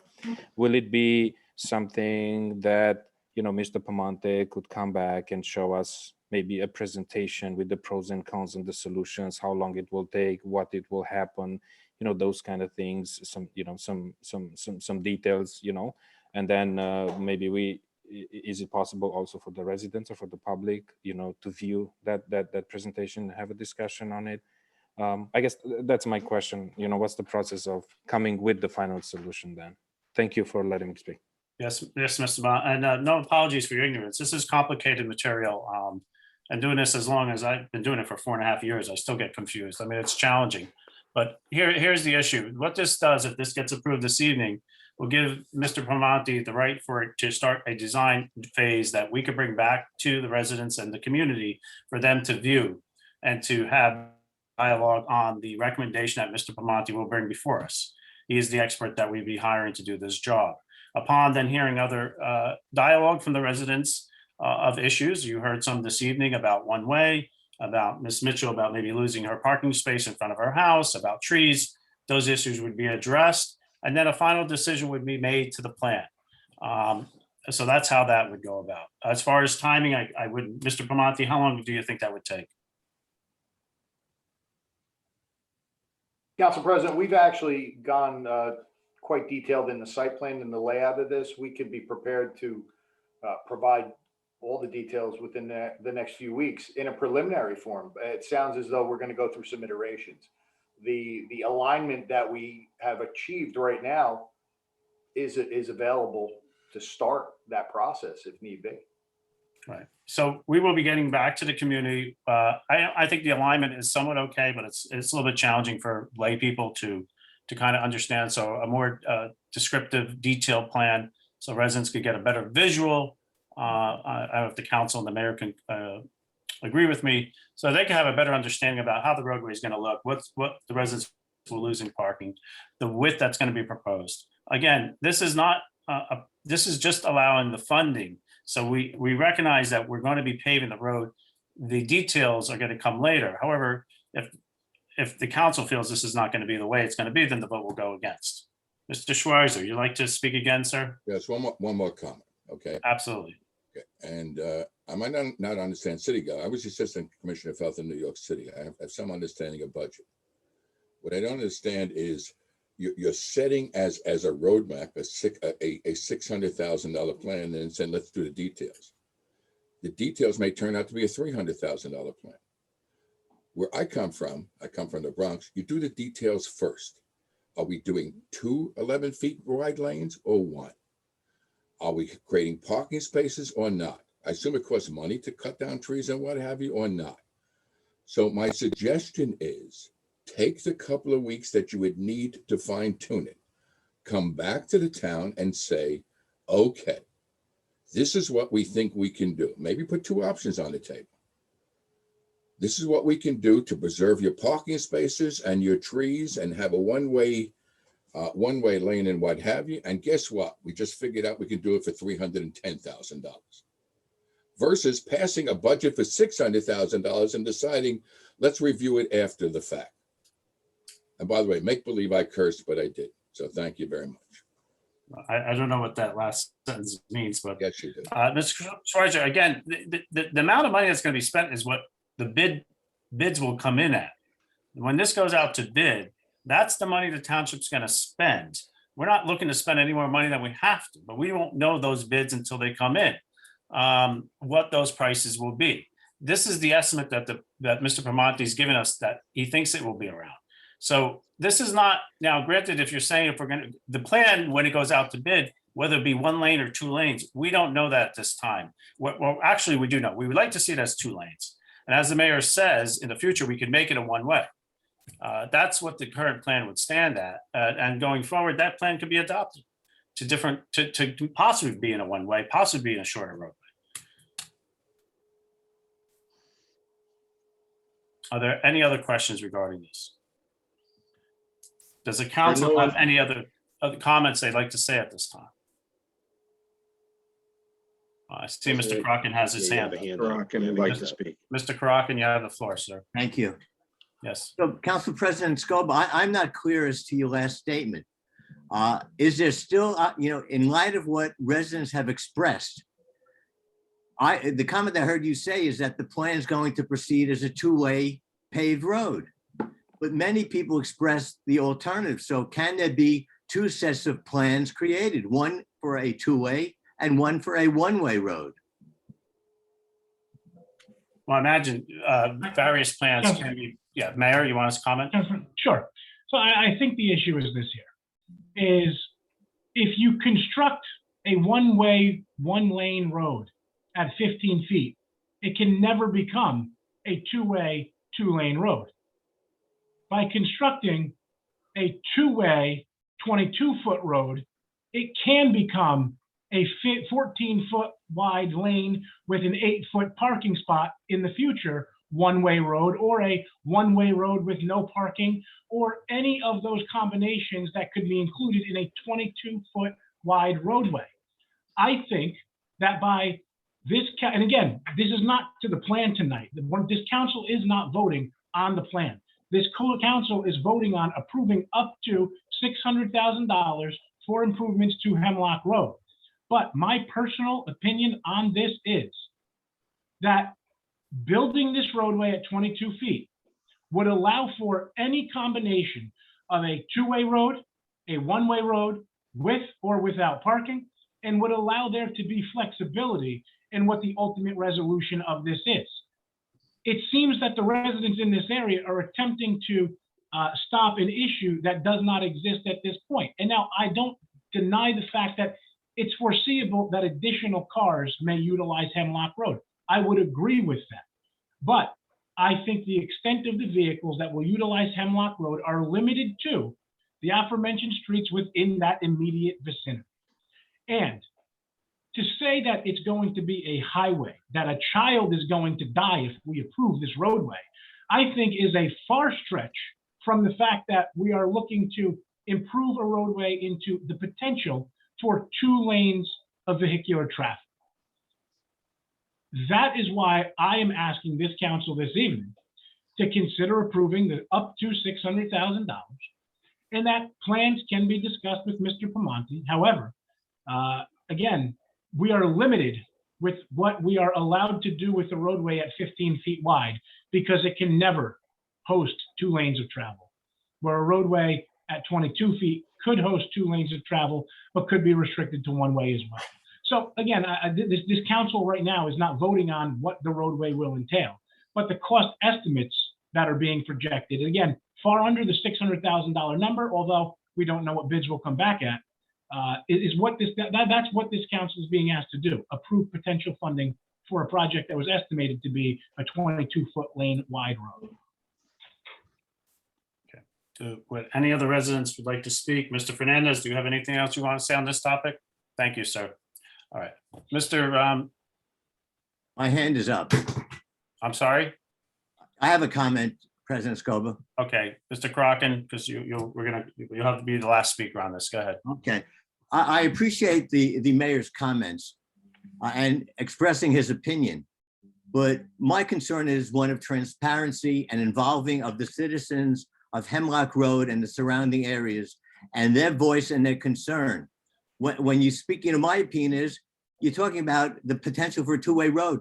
Will it be something that, Mr. Pamonte could come back and show us maybe a presentation with the pros and cons and the solutions, how long it will take, what it will happen, those kind of things, some details, and then maybe is it possible also for the residents or for the public, to view that presentation, have a discussion on it? I guess that's my question. What's the process of coming with the final solution then? Thank you for letting me speak. Yes, Mr. Bott, and no apologies for your ignorance. This is complicated material. And doing this as long as I've been doing it for 4.5 years, I still get confused. I mean, it's challenging. But here's the issue. What this does, if this gets approved this evening, will give Mr. Pamonte the right for it to start a design phase that we could bring back to the residents and the community for them to view and to have dialogue on the recommendation that Mr. Pamonte will bring before us. He is the expert that we'd be hiring to do this job. Upon then hearing other dialogue from the residents of issues, you heard some this evening about one way, about Ms. Mitchell, about maybe losing her parking space in front of her house, about trees. Those issues would be addressed. and then a final decision would be made to the plan. So that's how that would go about. As far as timing, I wouldn't, Mr. Primanti, how long do you think that would take? Council President, we've actually gone quite detailed in the site plan and the layout of this. We could be prepared to provide all the details within the next few weeks in a preliminary form. It sounds as though we're going to go through some iterations. The alignment that we have achieved right now is available to start that process if need be. Right. So we will be getting back to the community. I think the alignment is somewhat okay, but it's a little bit challenging for lay people to kind of understand. So a more descriptive, detailed plan, so residents could get a better visual. I don't know if the council and the mayor can agree with me, so they can have a better understanding about how the roadway is going to look, what the residents will lose in parking, the width that's going to be proposed. Again, this is not this is just allowing the funding. So we recognize that we're going to be paving the road. The details are going to come later. However, if the council feels this is not going to be the way it's going to be, then the vote will go against. Mr. Schweizer, you'd like to speak again, sir? Yes, one more comment, okay? Absolutely. Okay. And I might not understand city government. I was the assistant commissioner of health in New York City. I have some understanding of budget. What I don't understand is you're setting as a roadmap a $600,000 plan and then saying, let's do the details. The details may turn out to be a $300,000 plan. Where I come from the Bronx, you do the details first. Are we doing 2 11 feet wide lanes or 1? Are we creating parking spaces or not? I assume it costs money to cut down trees and what have you or not. So my suggestion is take the couple of weeks that you would need to fine tune it, come back to the town and say, okay, this is what we think we can do. Maybe put 2 options on the table. This is what we can do to preserve your parking spaces and your trees and have a one-way lane and what have you. And guess what? We just figured out we can do it for $310,000 versus passing a budget for $600,000 and deciding, let's review it after the fact. And by the way, make believe I cursed, but I did. So thank you very much. I don't know what that last sentence means, but yes, you do. Mr. Schweizer, again, the amount of money that's going to be spent is what the bids will come in at. When this goes out to bid, that's the money the township's going to spend. We're not looking to spend any more money than we have to, but we won't know those bids until they come in, what those prices will be. This is the estimate that Mr. Primanti's given us that he thinks it will be around. So this is not, now granted, if you're saying if we're going to, the plan when it goes out to bid, whether it be 1 lane or 2 lanes, we don't know that at this time. Well, actually we do know. We would like to see it as 2 lanes. And as the mayor says, in the future, we could make it a 1-way. That's what the current plan would stand at. And going forward, that plan could be adopted to possibly be in a 1-way, possibly be in a shorter roadway. Are there any other questions regarding this? Does the council have any other comments they'd like to say at this time? I see Mr. Crocken has his hand up. Crocken would like to speak. Mr. Crocken, you have the floor, sir. Thank you. Yes. So Council President Scoba, I'm not clear as to your last statement. Is there still, in light of what residents have expressed, the comment I heard you say is that the plan is going to proceed as a 2-way paved road. But many people expressed the alternative. So can there be 2 sets of plans created, one for a 2-way and one for a 1-way road? Well, I imagine various plans can be, yeah, Mayor, you want us to comment? Sure. So I think the issue is this here, is if you construct a 1-way, 1-lane road at 15 feet, it can never become a 2-way, 2-lane road. By constructing a 2-way, 22-foot road, it can become a 14-foot wide lane with an 8-foot parking spot in the future, 1-way road, or a 1-way road with no parking, or any of those combinations that could be included in a 22-foot wide roadway. I think that by this, and again, this is not to the plan tonight. This council is not voting on the plan. This council is voting on approving up to $600,000 for improvements to Hemlock Road. But my personal opinion on this is that building this roadway at 22 feet would allow for any combination of a two-way road, a one-way road, with or without parking, and would allow there to be flexibility in what the ultimate resolution of this is. It seems that the residents in this area are attempting to stop an issue that does not exist at this point. And now I don't deny the fact that it's foreseeable that additional cars may utilize Hemlock Road. I would agree with that. But I think the extent of the vehicles that will utilize Hemlock Road are limited to the aforementioned streets within that immediate vicinity. And to say that it's going to be a highway, that a child is going to die if we approve this roadway, I think is a far stretch from the fact that we are looking to improve a roadway into the potential for 2 lanes of vehicular traffic. That is why I am asking this council this evening to consider approving the up to $600,000, and that plans can be discussed with Mr. Piemonte. However, again, we are limited with what we are allowed to do with the roadway at 15 feet wide because it can never host 2 lanes of travel, where a roadway at 22 feet could host 2 lanes of travel, but could be restricted to 1 way as well. So again, this council right now is not voting on what the roadway will entail, but the cost estimates that are being projected, again, far under the $600,000 number, although we don't know what bids will come back at, is what that's what this council is being asked to do: approve potential funding for a project that was estimated to be a 22-foot lane wide road. Would any other residents would like to speak? Mr. Fernandez, do you have anything else you want to say on this topic? Thank you, sir. All right, Mr. My hand is up. I'm sorry. I have a comment, President Scoba. Okay, Mr. Crocken, because you'll have to be the last speaker on this. Go ahead. Okay. I appreciate the mayor's comments and expressing his opinion, but my concern is one of transparency and involving of the citizens of Hemlock Road and the surrounding areas and their voice and their concern. When you speak, my opinion is you're talking about the potential for a 2-way road.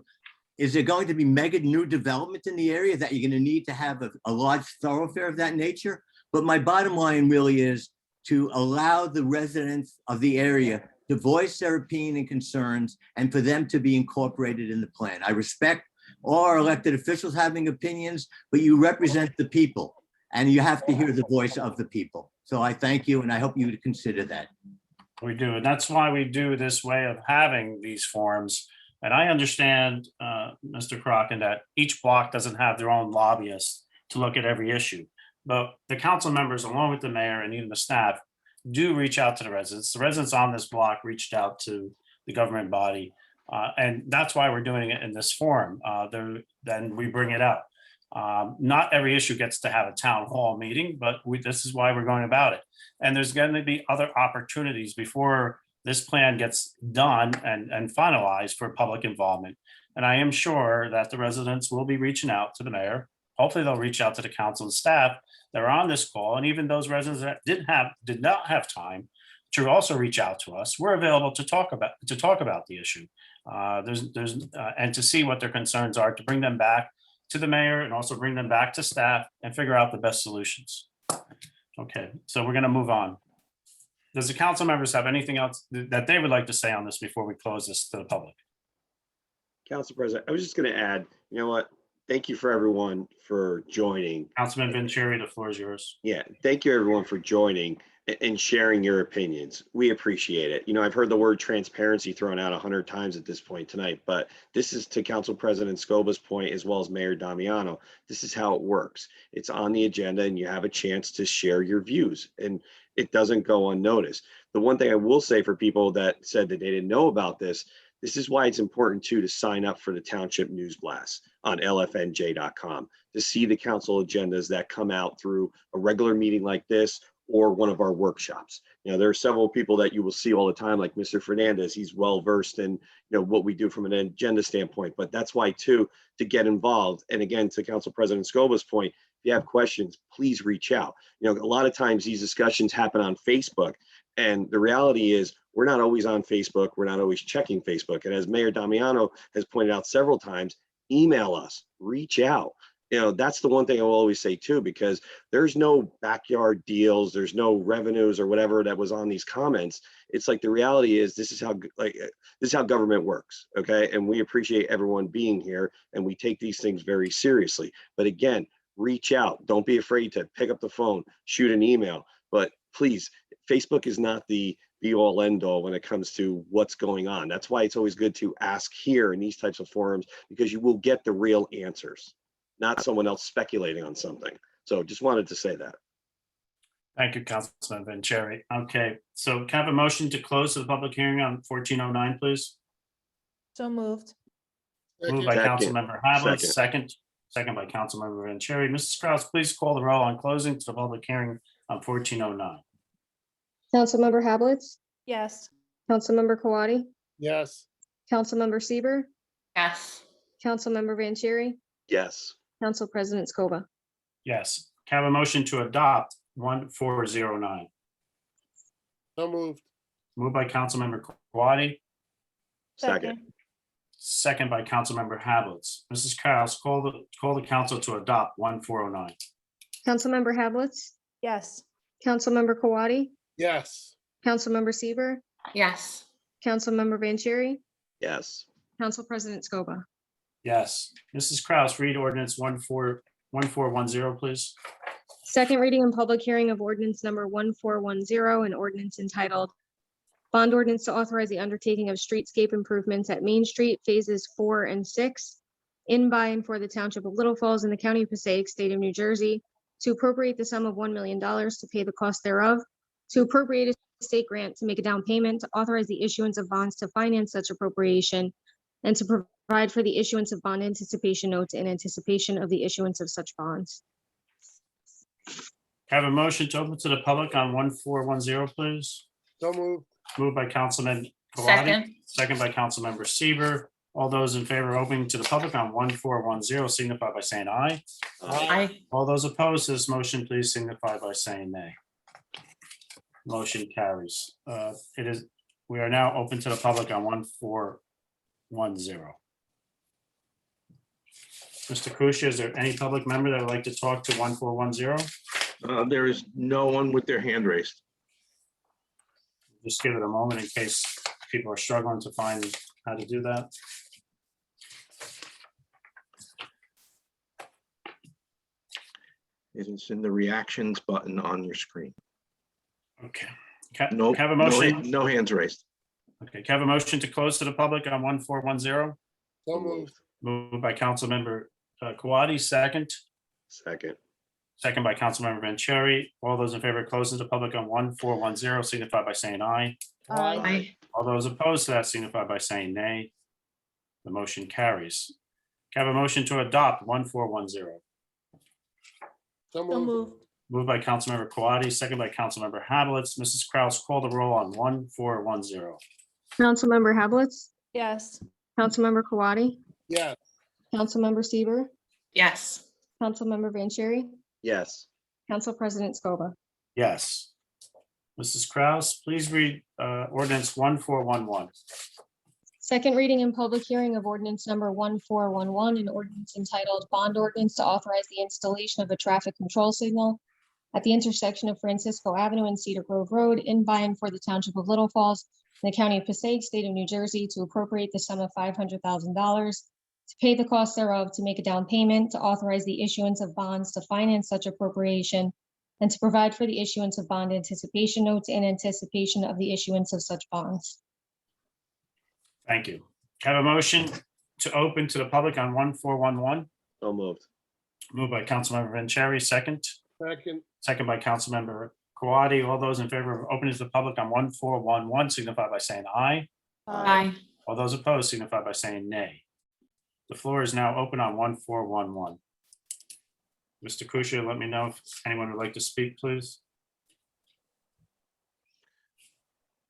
Is there going to be mega new development in the area that you're going to need to have a large thoroughfare of that nature? But my bottom line really is to allow the residents of the area to voice their opinion and concerns and for them to be incorporated in the plan. I respect all our elected officials having opinions, but you represent the people and you have to hear the voice of the people. So I thank you and I hope you would consider that. We do, and that's why we do this way of having these forums. And I understand, Mr. Crocken, that each block doesn't have their own lobbyists to look at every issue. But the council members, along with the mayor and even the staff, do reach out to the residents. The residents on this block reached out to the government body. And that's why we're doing it in this forum. Then we bring it up. Not every issue gets to have a town hall meeting, but this is why we're going about it. And there's going to be other opportunities before this plan gets done and finalized for public involvement. And I am sure that the residents will be reaching out to the mayor. Hopefully they'll reach out to the council and staff that are on this call. And even those residents that did not have time to also reach out to us, we're available to talk about the issue. And to see what their concerns are, to bring them back to the mayor and also bring them back to staff and figure out the best solutions. Okay, so we're going to move on. Does the council members have anything else that they would like to say on this before we close this to the public? Council President, I was just going to add, you know what? Thank you for everyone for joining. Councilman Vanchery, the floor is yours. Yeah, thank you everyone for joining and sharing your opinions. We appreciate it. I've heard the word transparency thrown out 100 times at this point tonight, but this is to Council President Scoba's point, as well as Mayor Damiano. This is how it works. It's on the agenda and you have a chance to share your views and it doesn't go unnoticed. The one thing I will say for people that said that they didn't know about this is why it's important too to sign up for the Township News Blast on lfnj.com to see the council agendas that come out through a regular meeting like this or one of our workshops. There are several people that you will see all the time, like Mr. Fernandez. He's well versed in what we do from an agenda standpoint, but that's why too, to get involved. And again, to Council President Scoba's point, you have questions, please reach out. You know, a lot of times these discussions happen on Facebook, and the reality is we're not always on Facebook. We're not always checking Facebook. And as Mayor Damiano has pointed out several times, email us, reach out. You know, that's the one thing I will always say too, because there's no backyard deals, there's no revenues or whatever that was on these comments. It's like the reality is this is how government works, okay? And we appreciate everyone being here, and we take these things very seriously. But again, reach out. Don't be afraid to pick up the phone, shoot an email. But please, Facebook is not the be all end all when it comes to what's going on. That's why it's always good to ask here in these types of forums, because you will get the real answers, not someone else speculating on something. So just wanted to say that. Thank you, Councilman Vanchery. Okay, so can I have a motion to close the public hearing on 1409, please? So moved. Moved by Second. Councilmember Havlet, Second. second by Councilmember Vanchery. Mrs. Kraus, please call the roll on closing to the public hearing on 1409. Councilmember Hablitz, Yes. Councilmember Kawadi, Yes. Councilmember Sieber, Yes. Councilmember Vanchery, Yes. Council President Scoba. Yes. Can I have a motion to adopt 1409? So moved. Moved by Councilmember Kawadi, Second. second by Councilmember Hablitz. Mrs. Kraus, call the council to adopt 1409. Councilmember Hablitz, Yes. Councilmember Kawadi, Yes. Councilmember Sieber, Yes. Councilmember Vanchery, Yes. Council President Scoba. Yes. Mrs. Kraus, read ordinance 1410, please. Second reading and public hearing of ordinance number 1410, an ordinance entitled Bond Ordinance to Authorize the Undertaking of Streetscape Improvements at Main Street Phases 4 and 6 in, by, and for the Township of Little Falls in the County of Passaic, State of New Jersey, to appropriate the sum of $1 million to pay the cost thereof, to appropriate a state grant to make a down payment, to authorize the issuance of bonds to finance such appropriation, and to provide for the issuance of bond anticipation notes in anticipation of the issuance of such bonds. Have a motion to open to the public on 1410, please. So moved. Moved by Councilman Kawadi, Second. second by Councilmember Sieber. All those in favor of opening to the public on 1410 signify by saying aye. Aye. All those opposed to this motion, please signify by saying nay. Motion carries. We are now open to the public on 1410. Mr. Kusia, is there any public member that would like to talk to 1410? There is no one with their hand raised. Just give it a moment in case people are struggling to find how to do that. It's in the reactions button on your screen. Okay. No, Have a motion. no hands raised. Okay, can I have a motion to close to the public on 1410? So moved. Moved by Councilmember Kawadi, second. Second. Second by Councilmember Vanchery. All those in favor of closing to the public on 1410 signify by saying aye. Aye. All those opposed to that signify by saying nay. The motion carries. Can I have a motion to adopt 1410? So So moved. moved. Moved by Councilmember Kawadi, second by Councilmember Hablitz. Mrs. Kraus, call the roll on 1410. Councilmember Hablitz, Yes. Councilmember Kawadi, Yes. Councilmember Sieber, Yes. Councilmember Vanchery, Yes. Council President Scoba. Yes. Mrs. Kraus, please read ordinance 1411. Second reading and public hearing of ordinance number 1411, an ordinance entitled Bond Ordinance to Authorize the Installation of a Traffic Control Signal at the intersection of Francisco Avenue and Cedar Grove Road in, by, and for the Township of Little Falls in the County of Passaic, State of New Jersey, to appropriate the sum of $500,000 to pay the cost thereof, to make a down payment, to authorize the issuance of bonds to finance such appropriation, and to provide for the issuance of bond anticipation notes in anticipation of the issuance of such bonds. Thank you. Have a motion to open to the public on 1411. So moved. Moved by Councilmember Vanchery, second. Second. Second by Councilmember Kawadi. All those in favor of opening to the public on 1411 signify by saying aye. Aye. All those opposed signify by saying nay. The floor is now open on 1411. Mr. Kusia, let me know if anyone would like to speak, please.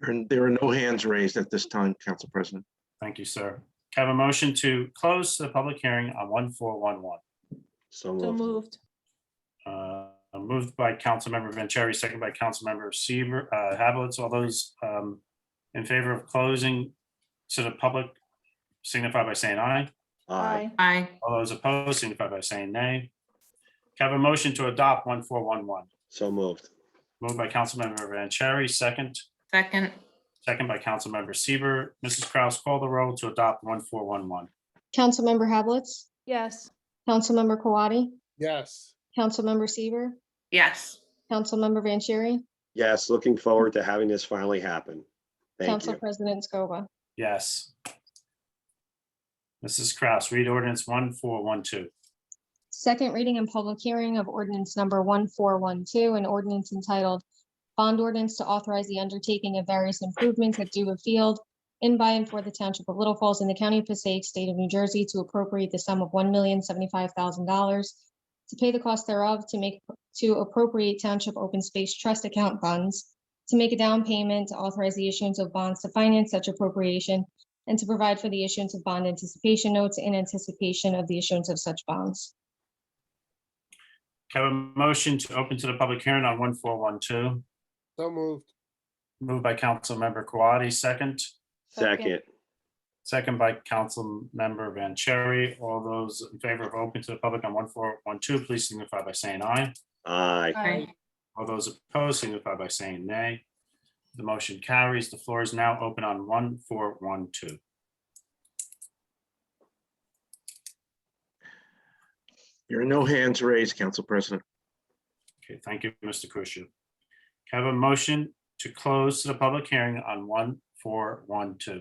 And there are no hands raised at this time, Council President. Thank you, sir. Have a motion to close the public hearing on 1411. So So moved. moved. Moved by Councilmember Vanchery, second by Councilmember Seaver, Havelitz. All those in favor of closing to the public signify by saying aye. Aye. Aye. All those opposed signify by saying nay. Can I have a motion to adopt 1411? So moved. Moved by Councilmember Vanchery, second. Second. Second by Councilmember Seaver. Mrs. Kraus, call the roll to adopt 1411. Councilmember Havelitz, Yes. Councilmember Kawadi, Yes. Councilmember Seaver, Yes. Councilmember Vanchery, Yes, looking forward to having this finally happen. Thank Council you. President Scoba. Yes. Mrs. Kraus, read ordinance 1412. Second reading and public hearing of ordinance number 1412, an ordinance entitled Bond Ordinance to Authorize the Undertaking of Various Improvements at Duba Field in by and for the Township of Little Falls in the County of Passaic, State of New Jersey, to appropriate the sum of $1,075,000 to pay the cost thereof, to appropriate Township Open Space Trust account funds, to make a down payment, to authorize the issuance of bonds to finance such appropriation, and to provide for the issuance of bond anticipation notes in anticipation of the issuance of such bonds. Can I have a motion to open to the public hearing on 1412? So moved. Moved by Councilmember Kawadi, second. Second. Second by Councilmember Vanchery. All those in favor of open to the public on 1412, please signify by saying aye. Aye. Aye. All those opposed signify by saying nay. The motion carries. The floor is now open on 1412. There are no hands raised, Council President. Okay, thank you, Mr. Kusia. Can I have a motion to close to the public hearing on 1412?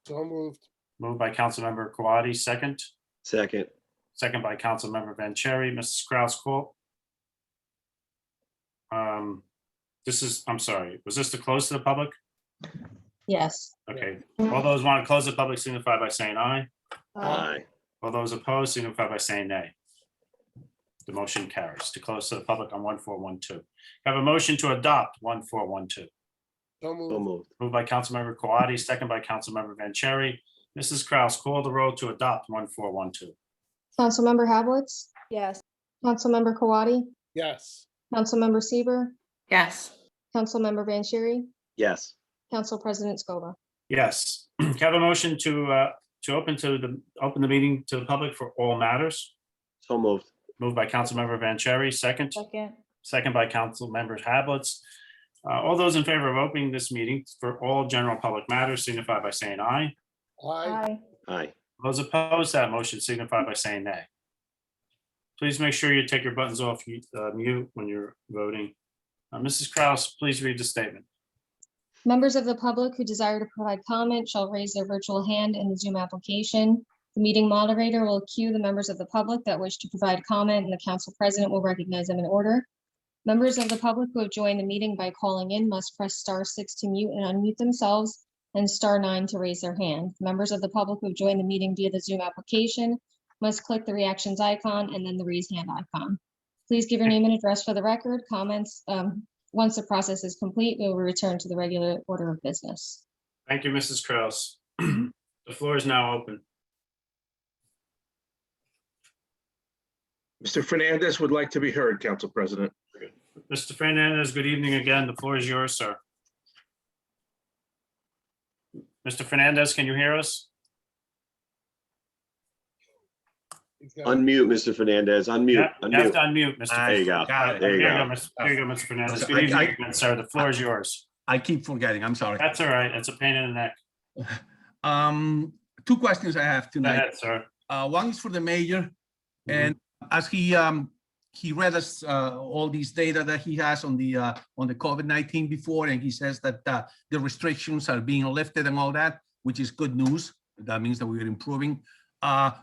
So moved. Moved by Councilmember Kawadi, second. Second. Second by Councilmember Vanchery. Mrs. Kraus, call. I'm sorry, was this to close to the public? Yes. Okay, all those want to close the public signify by saying aye. Aye. All those opposed signify by saying nay. The motion carries to close to the public on 1412. I have a motion to adopt 1412. So So moved. moved. Moved by Councilmember Kawadi, second by Councilmember Vanchery. Mrs. Kraus, call the roll to adopt 1412. Councilmember Havelitz, Yes. Councilmember Kawadi, Yes. Councilmember Seaver, Yes. Councilmember Vanchery, Yes. Council President Scoba. Yes. Can I have a motion to open the meeting to the public for all matters? So moved. Moved by Councilmember Vanchery, second. Second. Second by Councilmember Hablitz. All those in favor of opening this meeting for all general public matters signify by saying aye. Aye. Aye. Those opposed to that motion signify by saying nay. Please make sure you take your buttons off mute when you're voting. Mrs. Kraus, please read the statement. Members of the public who desire to provide comment shall raise their virtual hand in the Zoom application. The meeting moderator will cue the members of the public that wish to provide comment, and the council president will recognize them in order. Members of the public who have joined the meeting by calling in must press *6 to mute and unmute themselves and *9 to raise their hand. Members of the public who have joined the meeting via the Zoom application must click the reactions icon and then the raise hand icon. Please give your name and address for the record. Comments, once the process is complete, we will return to the regular order of business. Thank you, Mrs. Kraus. The floor is now open. Mr. Fernandez would like to be heard, Council President. Mr. Fernandez, good evening again. The floor is yours, sir. Mr. Fernandez, can you hear us? Unmute, Mr. Fernandez. Unmute. You have to Unmute. unmute, Mr. There you go. Got it. There you go. There you go, Mr. Fernandez. Okay, Good evening I- again, sir. The floor is yours. I keep forgetting. I'm sorry. That's all right. It's a pain in the neck. Two questions I have Go tonight. ahead, sir. One is for the mayor, and as he read us all these data that he has on the COVID-19 before, and he says that the restrictions are being lifted and all that, which is good news. That means that we're improving.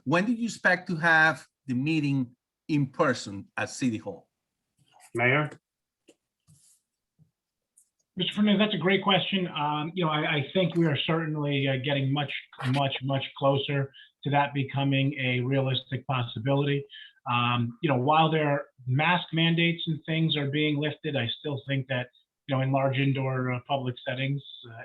When do you expect to have the meeting in person at City Hall? Mayor? Mr. Fernandez, that's a great question. I think we are certainly getting much closer to that becoming a realistic possibility. While there are mask mandates and things are being lifted, I still think that in large indoor public settings.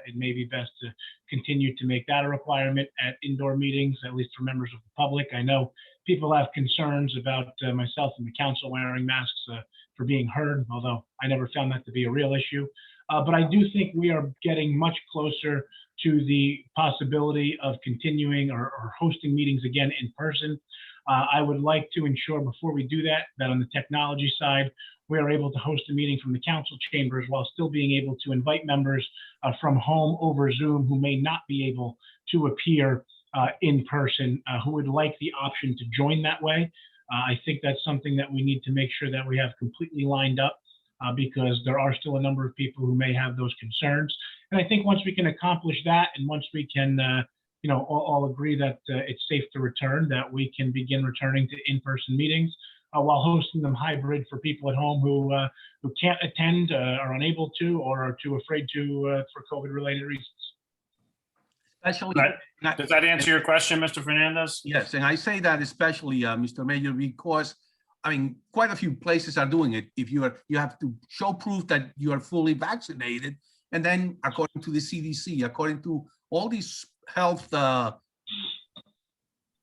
It may be best to continue to make that a requirement at indoor meetings, at least for members of the public. I know people have concerns about myself and the council wearing masks for being heard, although I never found that to be a real issue. But I do think we are getting much closer to the possibility of continuing or hosting meetings again in person. I would like to ensure before we do that, that on the technology side, we are able to host a meeting from the council chambers while still being able to invite members from home over Zoom who may not be able to appear in person, who would like the option to join that way. I think that's something that we need to make sure that we have completely lined up because there are still a number of people who may have those concerns. And I think once we can accomplish that, and once we can, all agree that it's safe to return, that we can begin returning to in-person meetings while hosting them hybrid for people at home who can't attend, are unable to, or are too afraid to for COVID-related reasons. Especially, Does that answer your question, Mr. Fernandez? yes, and I say that especially, Mr. Mayor, because I mean, quite a few places are doing it. If you have to show proof that you are fully vaccinated, and then according to the CDC, according to all these health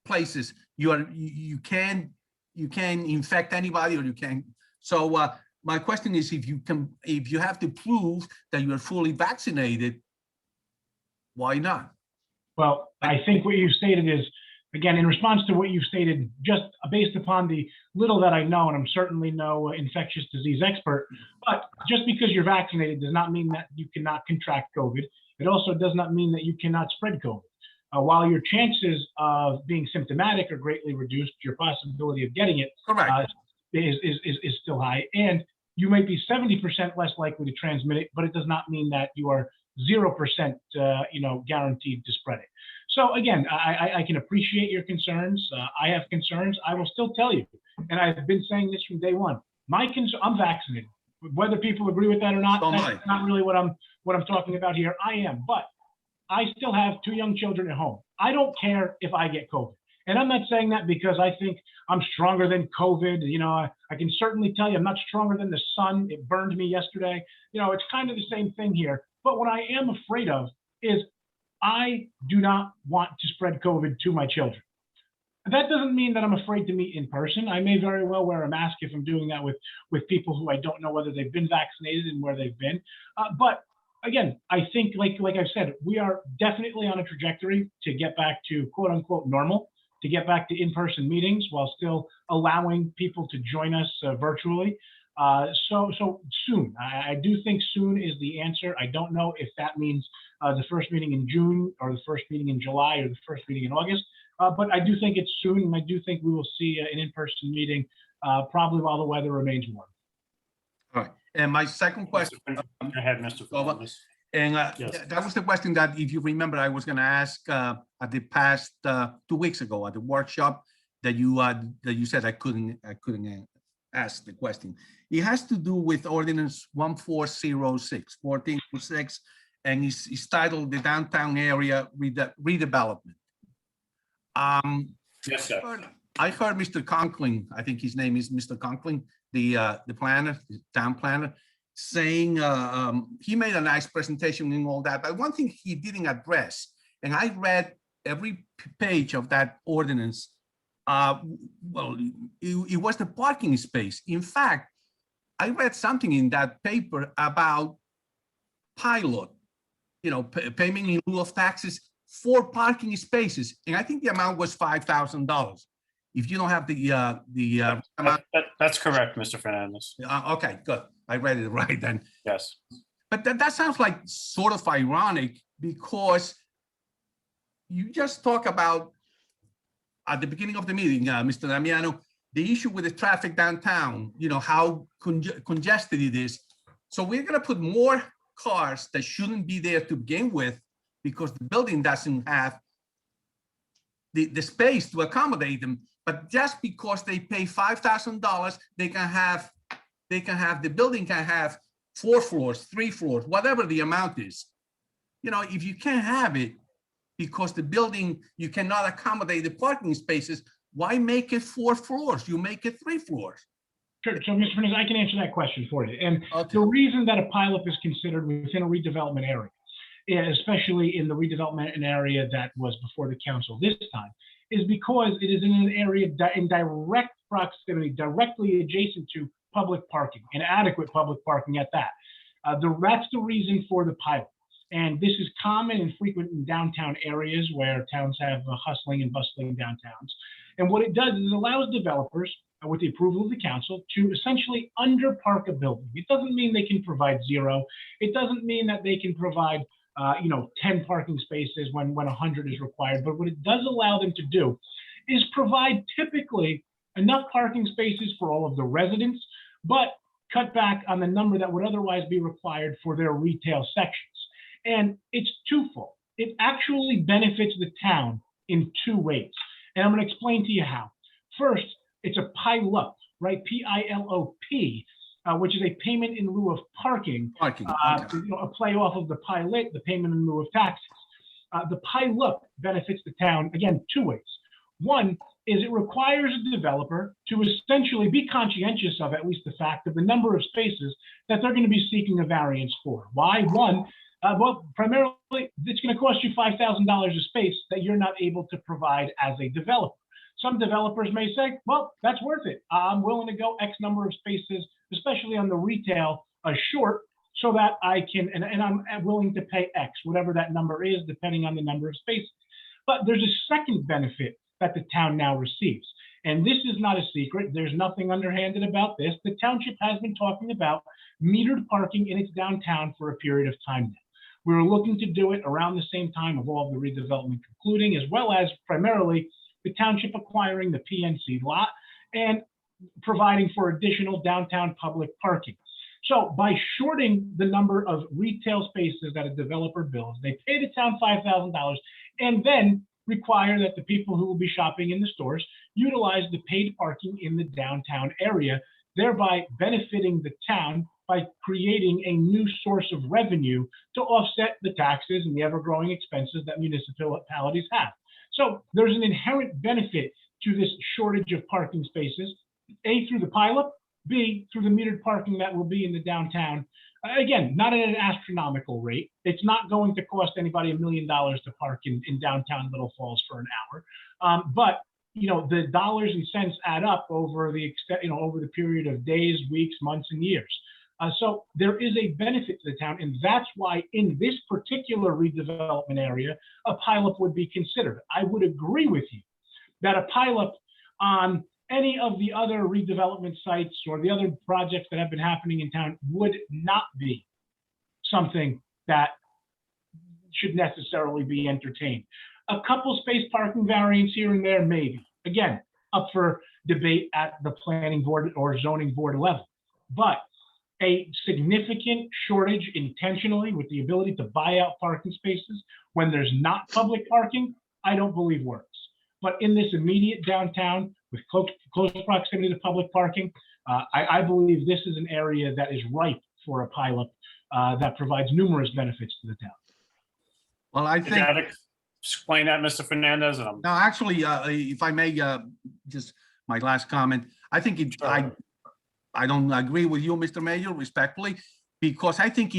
places, you can infect anybody, or you can. So my question is, if you have to prove that you are fully vaccinated, why not? Well, I think what you stated is, again, in response to what you've stated, just based upon the little that I know, and I'm certainly no infectious disease expert, but just because you're vaccinated does not mean that you cannot contract COVID. It also does not mean that you cannot spread COVID. While your chances of being symptomatic are greatly reduced, your possibility of getting it is still high. And you might be 70% less likely to transmit it, but it does not mean that you are 0% guaranteed to spread it. So again, I can appreciate your concerns. I have concerns. I will still tell you, and I've been saying this from day one. I'm vaccinated. Whether people agree with that or not, that's not really what I'm talking about here. I am, but I still have 2 young children at home. I don't care if I get COVID. And I'm not saying that because I think I'm stronger than COVID. I can certainly tell you I'm not stronger than the sun. It burned me yesterday. It's kind of the same thing here. But what I am afraid of is I do not want to spread COVID to my children. That doesn't mean that I'm afraid to meet in person. I may very well wear a mask if I'm doing that with people who I don't know whether they've been vaccinated and where they've been. But again, I think, like I've said, we are definitely on a trajectory to get back to quote unquote normal, to get back to in-person meetings while still allowing people to join us virtually. So soon, I do think soon is the answer. I don't know if that means the first meeting in June or the first meeting in July or the first meeting in August, but I do think it's soon, and I do think we will see an in-person meeting probably while the weather remains warm. All right. And my second question. Go ahead, Mr. Fernandez. And Yes. that was the question that, if you remember, I was going to ask at the past 2 weeks ago at the workshop that you said I couldn't ask the question. It has to do with Ordinance 1406, and it's titled the Downtown Area Redevelopment. Yes, sir. I heard Mr. Conkling, I think his name is Mr. Conkling, the planner, the town planner, saying he made a nice presentation and all that, but one thing he didn't address, and I read every page of that ordinance, it was the parking space. In fact, I read something in that paper about pilot, payment in lieu of taxes for parking spaces, and I think the amount was $5,000. If you don't have the amount. That's correct, Mr. Fernandez. Okay, good. I read it right then. Yes. But that sounds like sort of ironic, because you just talk about at the beginning of the meeting, Mr. Damiano, the issue with the traffic downtown, how congested it is. So we're going to put more cars that shouldn't be there to begin with, because the building doesn't have the space to accommodate them. But just because they pay $5,000, the building can have 4 floors, 3 floors, whatever the amount is. If you can't have it because the building, you cannot accommodate the parking spaces, why make it 4 floors? You make it 3 floors. Sure. So, Mr. Fernandez, I can answer that question for you. And Okay. the reason that a pilot is considered within a redevelopment area, especially in the redevelopment area that was before the council this time, is because it is in an area in direct proximity, directly adjacent to public parking, and adequate public parking at that. That's the reason for the pilot. And this is common and frequent in downtown areas where towns have hustling and bustling downtowns. And what it does is it allows developers, with the approval of the council, to essentially underpark a building. It doesn't mean they can provide 0. It doesn't mean that they can provide 10 parking spaces when 100 is required. But what it does allow them to do is provide typically enough parking spaces for all of the residents, but cut back on the number that would otherwise be required for their retail sections. And it's twofold. It actually benefits the town in 2 ways. And I'm going to explain to you how. First, it's a pilot, right? PILOP, which is a payment in lieu of parking. Parking. A play off of the pilot, the payment in lieu of taxes. The pilot benefits the town, again, 2 ways. One is it requires a developer to essentially be conscientious of at least the fact of the number of spaces that they're going to be seeking a variance for. Why? One, well, primarily, it's going to cost you $5,000 a space that you're not able to provide as a developer. Some developers may say, well, that's worth it. I'm willing to go X number of spaces, especially on the retail, short, so that I can, and I'm willing to pay X, whatever that number is, depending on the number of spaces. But there's a second benefit that the town now receives. And this is not a secret. There's nothing underhanded about this. The township has been talking about metered parking in its downtown for a period of time now. We were looking to do it around the same time of all of the redevelopment concluding, as well as primarily the township acquiring the PNC lot and providing for additional downtown public parking. So by shorting the number of retail spaces that a developer builds, they pay the town $5,000 and then require that the people who will be shopping in the stores utilize the paid parking in the downtown area, thereby benefiting the town by creating a new source of revenue to offset the taxes and the ever-growing expenses that municipalities have. So there's an inherent benefit to this shortage of parking spaces, A, through the pilot, B, through the metered parking that will be in the downtown. Again, not at an astronomical rate. It's not going to cost anybody $1 million to park in downtown Little Falls for an hour. But the dollars and cents add up over the over the period of days, weeks, months, and years. So there is a benefit to the town, and that's why in this particular redevelopment area, a pilot would be considered. I would agree with you that a pilot on any of the other redevelopment sites or the other projects that have been happening in town would not be something that should necessarily be entertained. A couple space parking variants here and there, maybe. Again, up for debate at the planning board or zoning board level. But a significant shortage intentionally with the ability to buy out parking spaces when there's not public parking, I don't believe works. But in this immediate downtown with close proximity to public parking, I believe this is an area that is ripe for a pilot that provides numerous benefits to the town. Well, I think. Explain that, Mr. Fernandez. No, actually, if I may, just my last comment, I think I don't agree with you, Mr. Mayor, respectfully, because I think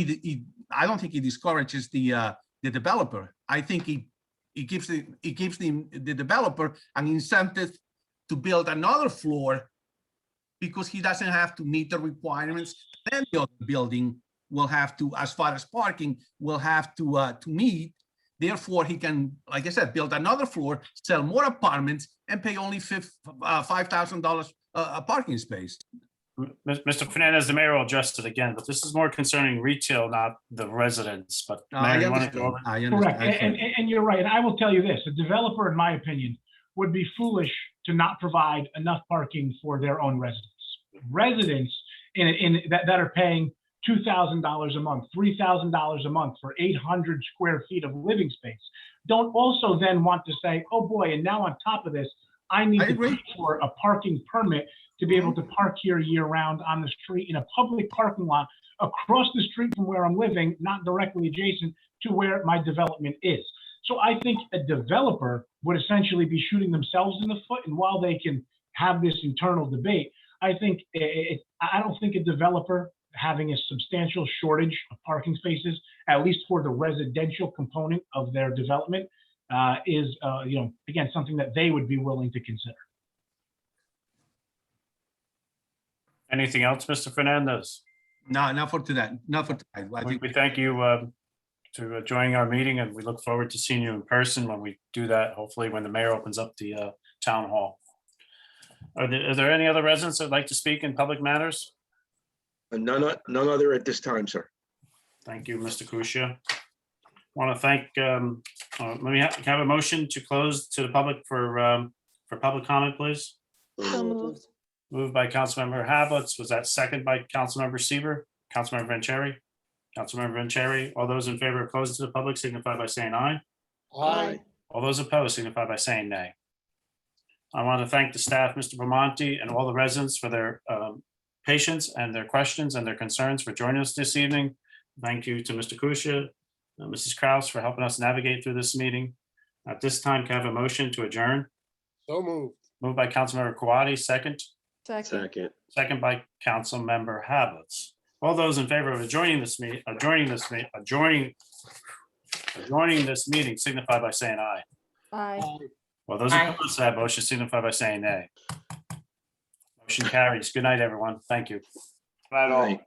I don't think he discourages the developer. I think he gives the developer an incentive to build another floor because he doesn't have to meet the requirements. Then the other building will have to, as far as parking, will have to meet. Therefore, he can, like I said, build another floor, sell more apartments, and pay only $5,000 a parking space. Mr. Fernandez, the mayor will address it again, but this is more concerning retail, not the residents. But Mayor, you want to go over? Correct, and you're right. And I will tell you this: a developer, in my opinion, would be foolish to not provide enough parking for their own residents. Residents that are paying $2,000 a month, $3,000 a month for 800 square feet of living space don't also then want to say, oh boy, and now on top of this, I need to pay for a parking permit to be able to park here year round on the street in a public parking lot across the street from where I'm living, not directly adjacent to where my development is. So I think a developer would essentially be shooting themselves in the foot. And while they can have this internal debate, I think I don't think a developer having a substantial shortage of parking spaces, at least for the residential component of their development, is, again, something that they would be willing to consider. Anything else, Mr. Fernandez? No, not for today, not for tonight. I think We thank you to joining our meeting, and we look forward to seeing you in person when we do that, hopefully when the mayor opens up the town hall. Are there any other residents that'd like to speak in public matters? None other at this time, sir. Thank you, Mr. Kusia. Want to thank, let me have a motion to close to the public for public comment, please. Moved by Councilmember Hablitz. Was that second by Councilmember Seaver? Councilmember Vanchery? Councilmember Vanchery, all those in favor of closing to the public signify by saying aye. Aye. All those opposed signify by saying nay. I want to thank the staff, Mr. Bramante, and all the residents for their patience and their questions and their concerns for joining us this evening. Thank you to Mr. Kusia, Mrs. Kraus for helping us navigate through this meeting. At this time, can I have a motion to adjourn? So moved. Moved by Councilmember Kawadi, second. Second. Second by Councilmember Hablitz. All those in favor of adjourning this meeting signify by saying aye. Aye. Well, those opposed to that motion signify by saying nay. Motion carries. Good night, everyone. Thank you. Right on. Aye.